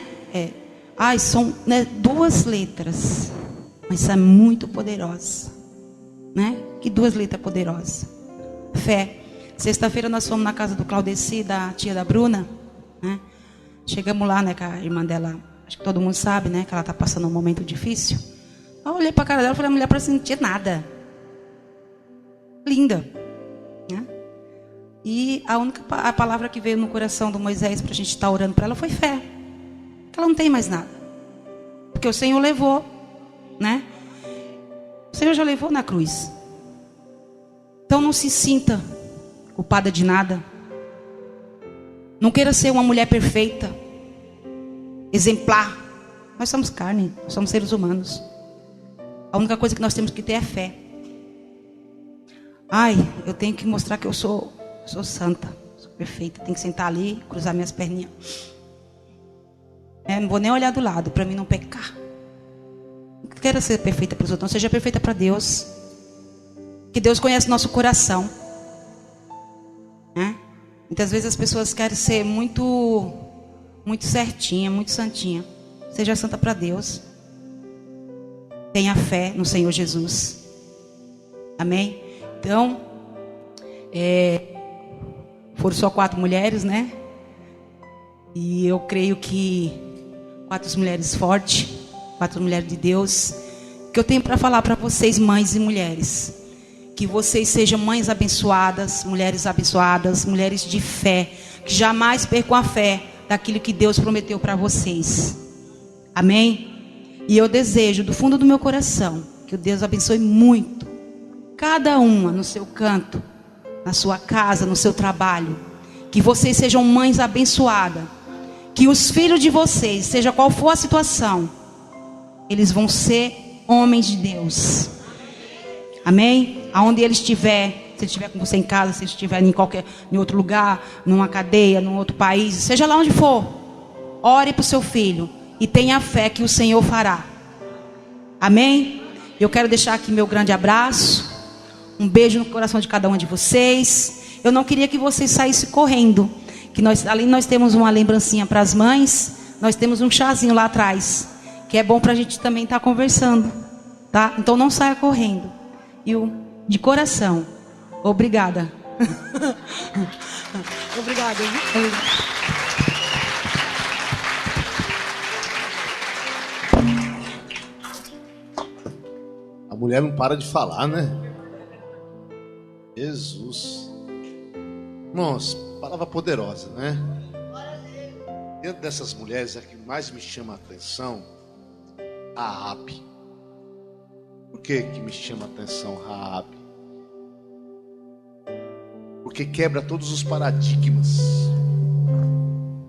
B: São, né, 2 letras, mas são muito poderosas, né? Que 2 letras poderosas. Fé. Sexta-feira nós fomos na casa do Claudeci, da tia da Bruna, né? Chegamos lá, né, com a irmã dela, acho que todo mundo sabe, né, que ela está passando um momento difícil. Eu olhei para a cara dela e falei, a mulher parece que não tinha nada. Linda, né? E a palavra que veio no coração do Moisés para a gente estar orando para ela foi fé. Que ela não tem mais nada. Porque o Senhor levou, né? O Senhor já levou na cruz. Então não se sinta culpada de nada. Não queira ser uma mulher perfeita, exemplar. Nós somos carne, nós somos seres humanos. A única coisa que nós temos que ter é fé. Eu tenho que mostrar que eu sou santa, sou perfeita. Tenho que sentar ali, cruzar minhas perninhas. Não vou nem olhar do lado, para mim não pecar. Não quero ser perfeita para os outros, não, seja perfeita para Deus. Que Deus conhece nosso coração, né? Muitas vezes as pessoas querem ser muito certinha, muito santinha. Seja santa para Deus. Tenha fé no Senhor Jesus. Amém? Então, foram só 4 mulheres, né? E eu creio que 4 mulheres fortes, 4 mulheres de Deus. Que eu tenho para falar para vocês, mães e mulheres. Que vocês sejam mães abençoadas, mulheres de fé, que jamais percam a fé daquilo que Deus prometeu para vocês. Amém? E eu desejo do fundo do meu coração que o Deus abençoe muito cada uma no seu canto, na sua casa, no seu trabalho. Que vocês sejam mães abençoadas, que os filhos de vocês, seja qual for a situação, eles vão ser homens de Deus. Amém? Aonde ele estiver, se ele estiver com você em casa, se ele estiver em outro lugar, numa cadeia, num outro país, seja lá onde for, ore para o seu filho e tenha fé que o Senhor fará. Amém? Eu quero deixar aqui meu grande abraço, um beijo no coração de cada um de vocês. Eu não queria que vocês saíssem correndo, que além nós temos uma lembrancinha para as mães, nós temos um chazinho lá atrás, que é bom para a gente também estar conversando, tá? Então não saia correndo. E de coração, obrigada. Obrigada.
A: A mulher não para de falar, né? Jesus. Nossa, palavra poderosa, né? Dentro dessas mulheres, a que mais me chama a atenção, Raabe. Por que me chama a atenção Raabe? Porque quebra todos os paradigmas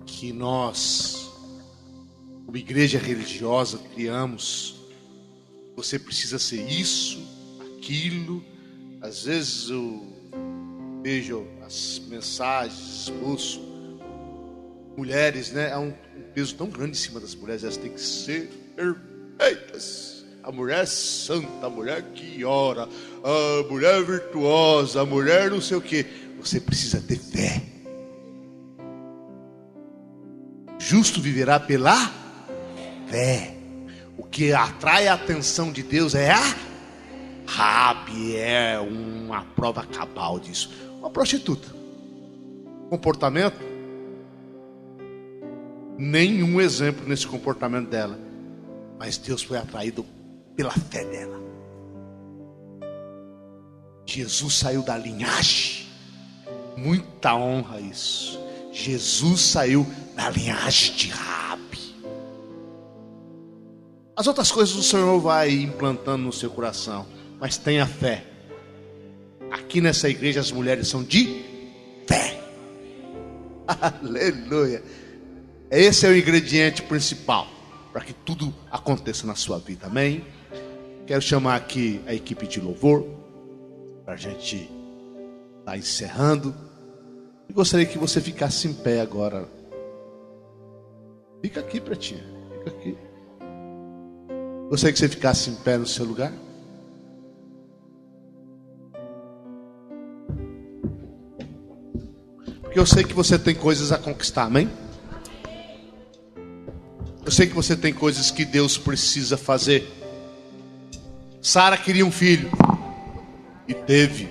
A: que nós Uma igreja religiosa criamos. Você precisa ser isso, aquilo. Às vezes eu vejo as mensagens, esboço, mulheres, né? Há um peso tão grande em cima das mulheres. Elas têm que ser perfeitas. A mulher santa, a mulher que ora, a mulher virtuosa, a mulher não sei o que. Você precisa ter fé. Justo viverá pela fé. O que atrai a atenção de Deus é a Raabe, é uma prova cabal disso. Uma prostituta. Comportamento? Nenhum exemplo nesse comportamento dela. Mas Deus foi atraído pela fé dela. Jesus saiu da linhagem. Muita honra isso. Jesus saiu da linhagem de Raabe. As outras coisas o Senhor vai implantando no seu coração, mas tenha fé. Aqui nessa igreja as mulheres são de fé. Aleluia. Esse é o ingrediente principal para que tudo aconteça na sua vida. Amém? Quero chamar aqui a equipe de louvor para a gente estar encerrando. Eu gostaria que você ficasse em pé agora. Fica aqui, pretinha. Fica aqui. Gostaria que você ficasse em pé no seu lugar. Porque eu sei que você tem coisas a conquistar, amém? Eu sei que você tem coisas que Deus precisa fazer. Sara queria um filho e teve.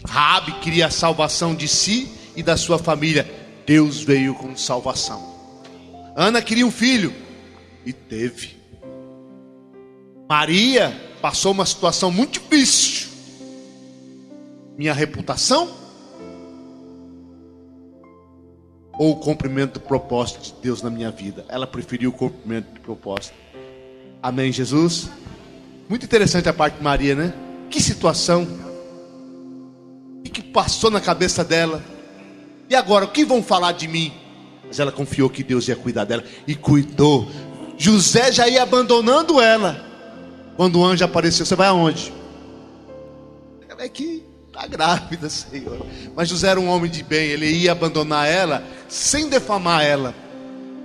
A: Raabe queria a salvação de si e da sua família. Deus veio com salvação. Ana queria um filho e teve. Maria passou uma situação muito difícil. Minha reputação ou o cumprimento do propósito de Deus na minha vida? Ela preferiu o cumprimento do propósito. Amém, Jesus? Muito interessante a parte de Maria, né? Que situação. O que passou na cabeça dela? E agora, o que vão falar de mim? Mas ela confiou que Deus ia cuidar dela e cuidou. José já ia abandonando ela. Quando o anjo apareceu, você vai aonde? Ela é que está grávida, Senhor. Mas José era um homem de bem, ele ia abandonar ela sem defamar ela.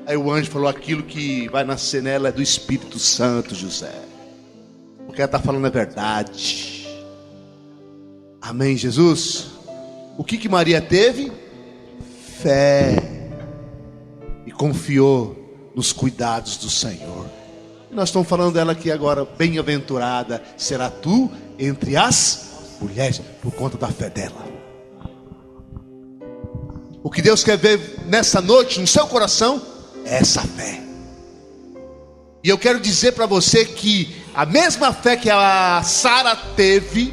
A: Aí o anjo falou: aquilo que vai nascer nela é do Espírito Santo, José. O que ela está falando é verdade. Amém, Jesus? O que Maria teve? Fé. E confiou nos cuidados do Senhor. E nós estamos falando dela aqui agora. Bem-aventurada será tu entre as mulheres, por conta da fé dela. O que Deus quer ver nessa noite no seu coração é essa fé. E eu quero dizer para você que a mesma fé que a Sara teve,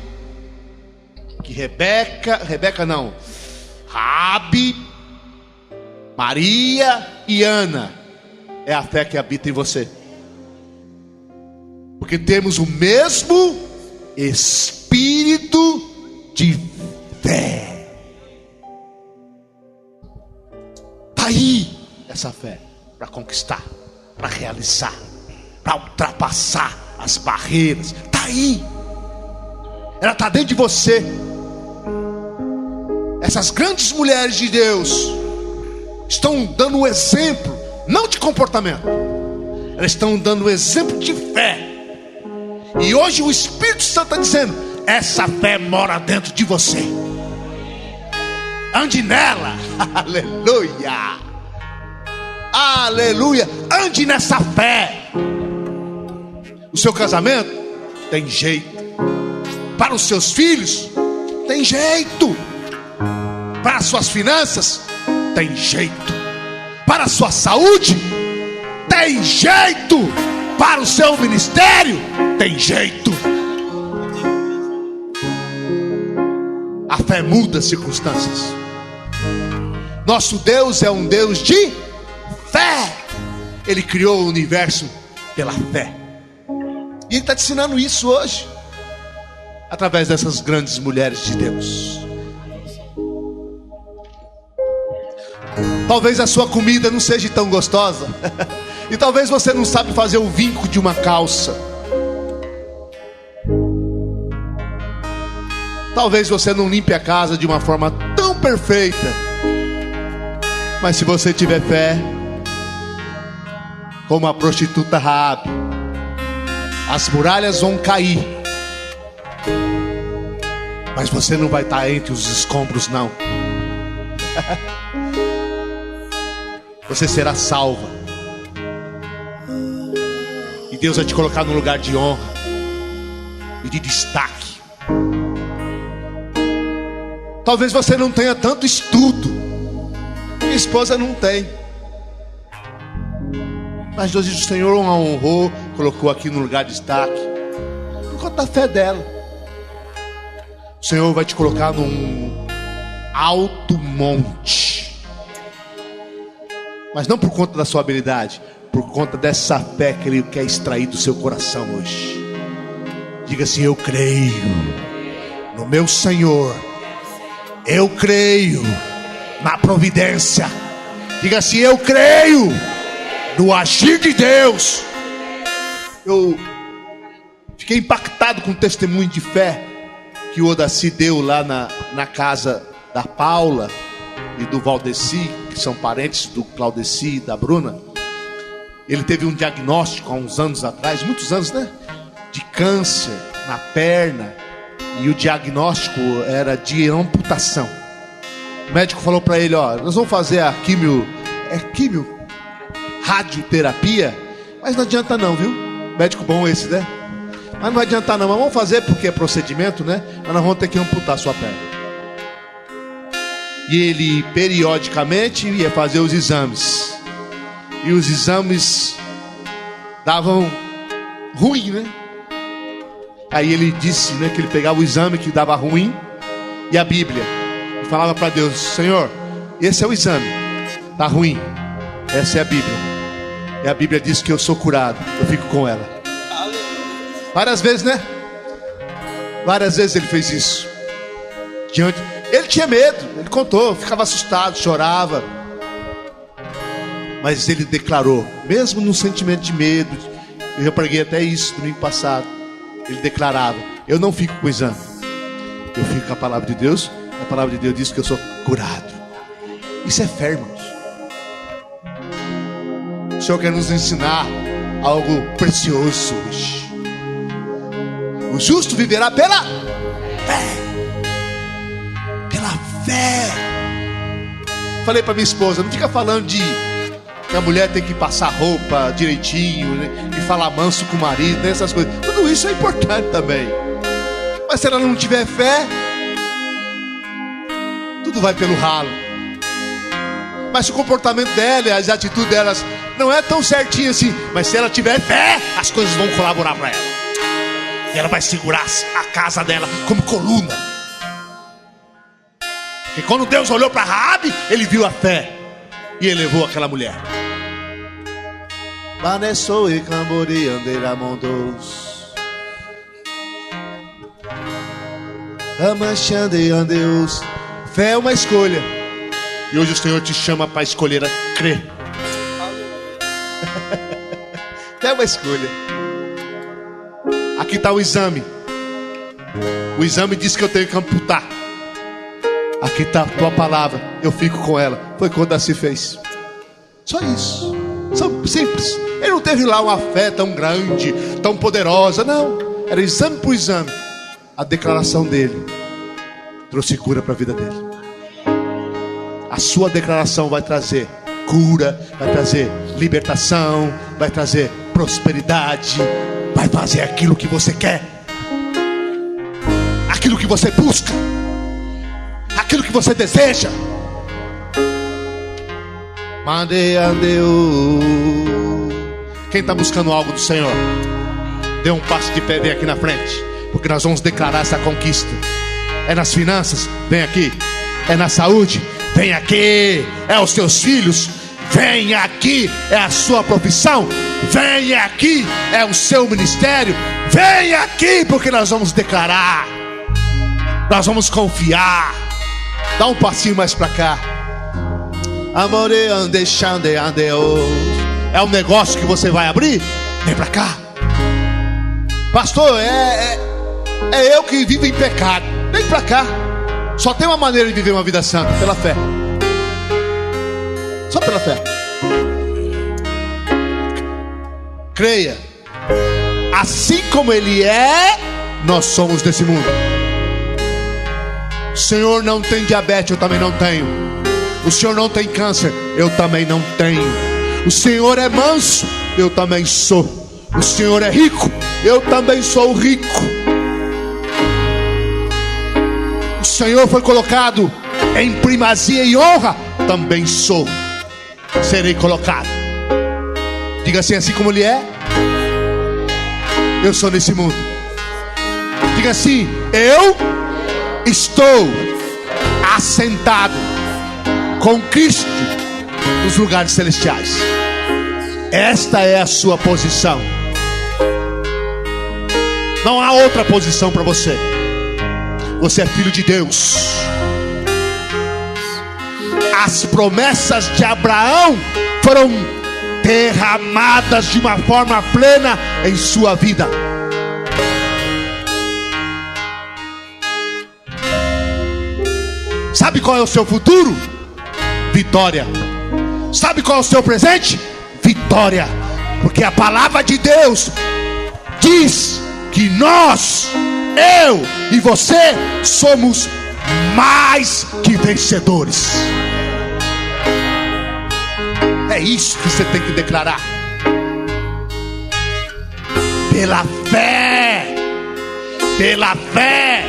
A: que Raabe, Maria e Ana, é a fé que habita em você. Porque temos o mesmo espírito de fé. Está aí essa fé para conquistar, para realizar, para ultrapassar as barreiras. Está aí. Ela está dentro de você. Essas grandes mulheres de Deus estão dando um exemplo, não de comportamento, elas estão dando um exemplo de fé. E hoje o Espírito Santo está dizendo: essa fé mora dentro de você. Ande nela. Aleluia. Aleluia. Ande nessa fé. O seu casamento tem jeito. Para os seus filhos tem jeito. Para as suas finanças tem jeito. Para a sua saúde tem jeito. Para o seu ministério tem jeito. A fé muda as circunstâncias. Nosso Deus é um Deus de fé. Ele criou o universo pela fé. E Ele está te ensinando isso hoje, através dessas grandes mulheres de Deus. Talvez a sua comida não seja tão gostosa. E talvez você não sabe fazer o vinco de uma calça. Talvez você não limpe a casa de uma forma tão perfeita. Mas se você tiver fé, como a prostituta Raabe, as muralhas vão cair, mas você não vai estar entre os escombros, não. Você será salva. E Deus vai te colocar num lugar de honra e de destaque. Talvez você não tenha tanto estudo. Minha esposa não tem. Mas Deus diz: o Senhor a honrou, colocou aqui no lugar de destaque, por conta da fé dela. O Senhor vai te colocar num alto monte, mas não por conta da sua habilidade, por conta dessa fé que Ele quer extrair do seu coração hoje. Diga assim: eu creio no meu Senhor, eu creio na providência. Diga assim: eu creio no agir de Deus. Eu fiquei impactado com o testemunho de fé que o Odaci deu lá na casa da Paula e do Valdeci, que são parentes do Claudeci e da Bruna. Ele teve um diagnóstico há uns anos atrás, muitos anos, né? De câncer na perna. E o diagnóstico era de amputação. O médico falou para ele: ó, nós vamos fazer a radioterapia, mas não adianta não, viu? Médico bom esse, né? Mas não adianta não, mas vamos fazer porque é procedimento, né? Mas nós vamos ter que amputar a sua perna. E ele periodicamente ia fazer os exames. E os exames davam ruim, né? Aí ele disse, né, que ele pegava o exame que dava ruim e a Bíblia, e falava para Deus: Senhor, esse é o exame, tá ruim, essa é a Bíblia. E a Bíblia diz que eu sou curado, eu fico com ela. Várias vezes, né? Várias vezes ele fez isso. Ele tinha medo, ele contou, ficava assustado, chorava. Mas ele declarou, mesmo no sentimento de medo, eu já preguei até isso domingo passado. Ele declarava: eu não fico com o exame, eu fico com a palavra de Deus. A palavra de Deus diz que eu sou curado. Isso é fé, irmãos. O Senhor quer nos ensinar algo precioso hoje. O justo viverá pela fé. Pela fé. Falei para minha esposa: não fica falando de que a mulher tem que passar roupa direitinho, né? E falar manso com o marido, né? Essas coisas. Tudo isso é importante também. Mas se ela não tiver fé, tudo vai pelo ralo. Mas se o comportamento dela e as atitudes delas não é tão certinho assim, mas se ela tiver fé, as coisas vão colaborar para ela. E ela vai segurar a casa dela como coluna. Porque quando Deus olhou para Raabe, Ele viu a fé e elevou aquela mulher. Baneçou e cambori andeira mondos. Amanchando e andeus. Fé é uma escolha. E hoje o Senhor te chama para escolher a crer. Fé é uma escolha. Aqui está o exame. O exame diz que eu tenho que amputar. Aqui está a tua palavra, eu fico com ela. Foi quando Daci fez. Só isso. Simples. Ele não teve lá uma fé tão grande, tão poderosa. Não, era exame por exame. A declaração dele trouxe cura para a vida dele. A sua declaração vai trazer cura, vai trazer libertação, vai trazer prosperidade, vai fazer aquilo que você quer, aquilo que você busca, aquilo que você deseja. Quem está buscando algo do Senhor, dê um passo de pé, vem aqui na frente, porque nós vamos declarar essa conquista. É nas finanças, vem aqui. É na saúde, vem aqui. É os teus filhos, vem aqui. É a sua profissão, vem aqui. É o seu ministério, vem aqui, porque nós vamos declarar, nós vamos confiar. Dá um passinho mais para cá. Amore ande chande andeo. É um negócio que você vai abrir? Vem pra cá. Pastor, é eu que vivo em pecado. Vem pra cá. Só tem uma maneira de viver uma vida santa, pela fé. Só pela fé. Creia. Assim como Ele é, nós somos desse mundo. O Senhor não tem diabetes, eu também não tenho. O Senhor não tem câncer, eu também não tenho. O Senhor é manso, eu também sou. O Senhor é rico, eu também sou rico. O Senhor foi colocado em primazia e honra, também sou. Serei colocado. Diga assim como Ele é, eu sou nesse mundo. Diga assim: eu estou assentado com Cristo nos lugares celestiais. Esta é a sua posição. Não há outra posição para você. Você é filho de Deus. As promessas de Abraão foram derramadas de uma forma plena em sua vida. Sabe qual é o seu futuro? Vitória. Sabe qual é o seu presente? Vitória. Porque a palavra de Deus diz que nós, eu e você, somos mais que vencedores. É isso que você tem que declarar. Pela fé. Pela fé.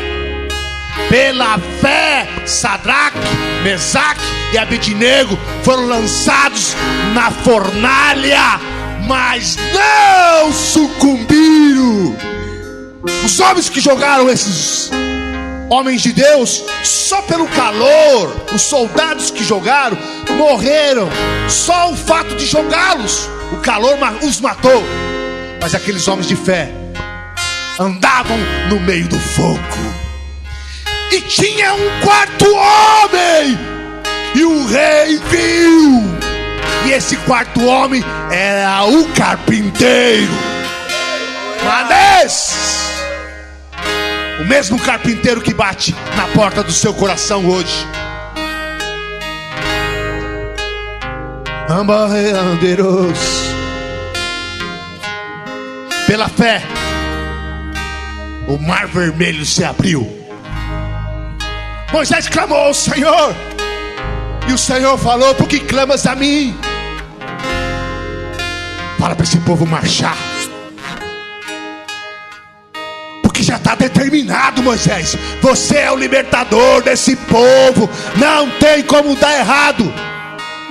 A: Pela fé, Sadraque, Mesaque e Abednego foram lançados na fornalha, mas não sucumbiram. Os homens que jogaram esses homens de Deus, só pelo calor, os soldados que jogaram, morreram. Só o fato de jogá-los, o calor os matou. Mas aqueles homens de fé andavam no meio do fogo. E tinha um quarto homem, e o rei viu. E esse quarto homem era o carpinteiro. Mas o mesmo carpinteiro que bate na porta do seu coração hoje. Pela fé, o mar vermelho se abriu. Moisés clamou ao Senhor, e o Senhor falou: por que clamas a mim? Fala para esse povo marchar, porque já está determinado, Moisés. Você é o libertador desse povo, não tem como dar errado.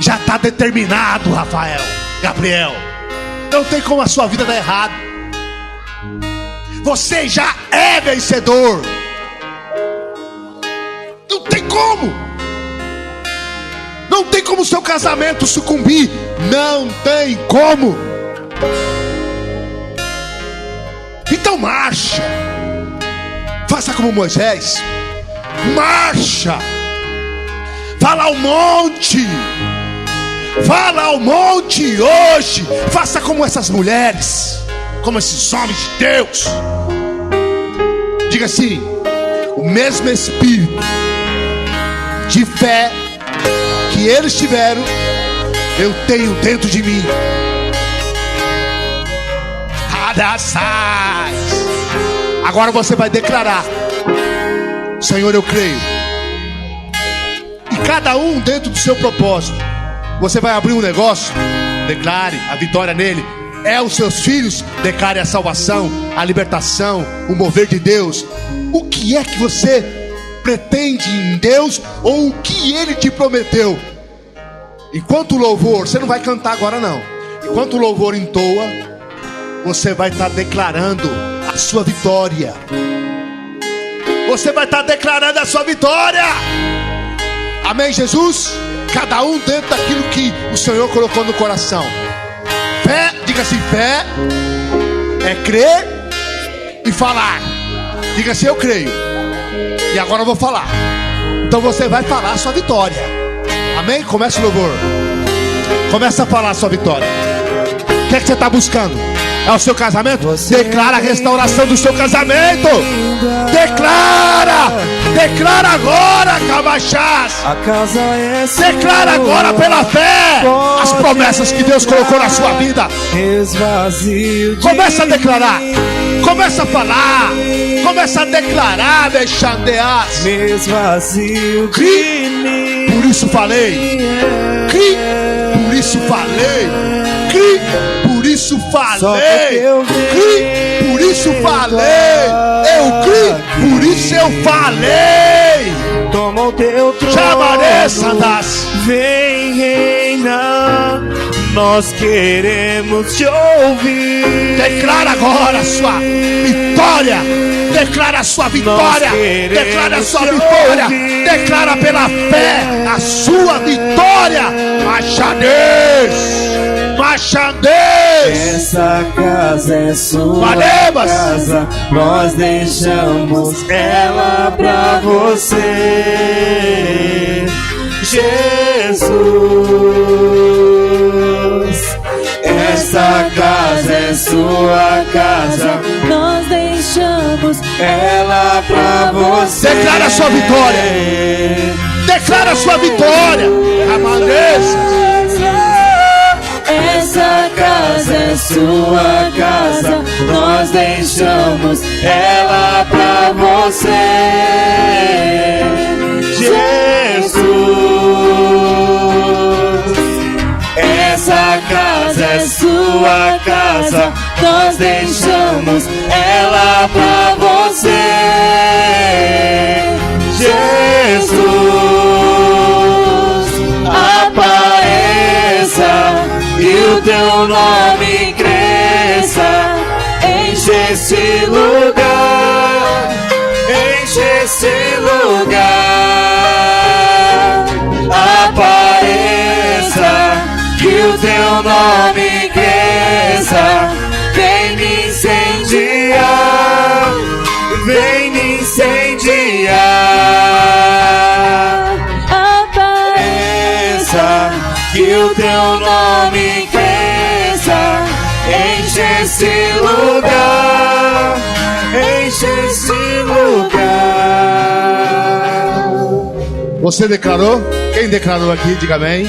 A: Já está determinado, Gabriel, não tem como a sua vida dar errado. Você já é vencedor. Não tem como. Não tem como o seu casamento sucumbir. Não tem como. Então marcha. Faça como Moisés. Marcha. Fala ao monte. Fala ao monte hoje. Faça como essas mulheres, como esses homens de Deus. Diga assim: o mesmo Espírito de fé que eles tiveram, eu tenho dentro de mim. Agora você vai declarar: Senhor, eu creio. E cada um dentro do seu propósito. Você vai abrir um negócio, declare a vitória nele. É os seus filhos, declare a salvação, a libertação, o mover de Deus. O que é que você pretende em Deus, ou o que Ele te prometeu? Enquanto o louvor, você não vai cantar agora não. Enquanto o louvor entoa, você vai estar declarando a sua vitória. Você vai estar declarando a sua vitória. Amém, Jesus? Cada um dentro daquilo que o Senhor colocou no coração. Fé, diga assim: fé é crer e falar. Diga assim: eu creio. E agora eu vou falar. Então você vai falar a sua vitória. Amém? Começa o louvor. Começa a falar a sua vitória. O que é que você está buscando? É o seu casamento? Declara a restauração do seu casamento. Declara. Declara agora, Cabachás. Declara agora pela fé as promessas que Deus colocou na sua vida. Começa a declarar. Começa a falar. Começa a declarar, Deixandeás. Cri, por isso falei. Cri, por isso falei. Cri, por isso falei. Cri, por isso falei. Eu cri, por isso eu falei.
C: Toma o teu trono,
A: Chamaré-sandas.
C: vem reinar, nós queremos te ouvir.
A: Declara agora a sua vitória. Declara a sua vitória. Declara a sua vitória. Declara pela fé a sua vitória. Machanês. Machanês.
C: Essa casa é sua casa, nós deixamos ela pra você, Jesus. Essa casa é sua casa, nós deixamos ela pra você.
A: Declara a sua vitória. Declara a sua vitória. Amanheça.
C: Essa casa é sua casa, nós deixamos ela pra você, Jesus. Essa casa é sua casa, nós deixamos ela pra você, Jesus. Apareça e o teu nome cresça, enche esse lugar, enche esse lugar. Apareça, que o teu nome cresça, vem me incendiar, vem me incendiar. Apareça, que o teu nome cresça, enche esse lugar, enche esse lugar.
A: Você declarou? Quem declarou aqui, diga amém.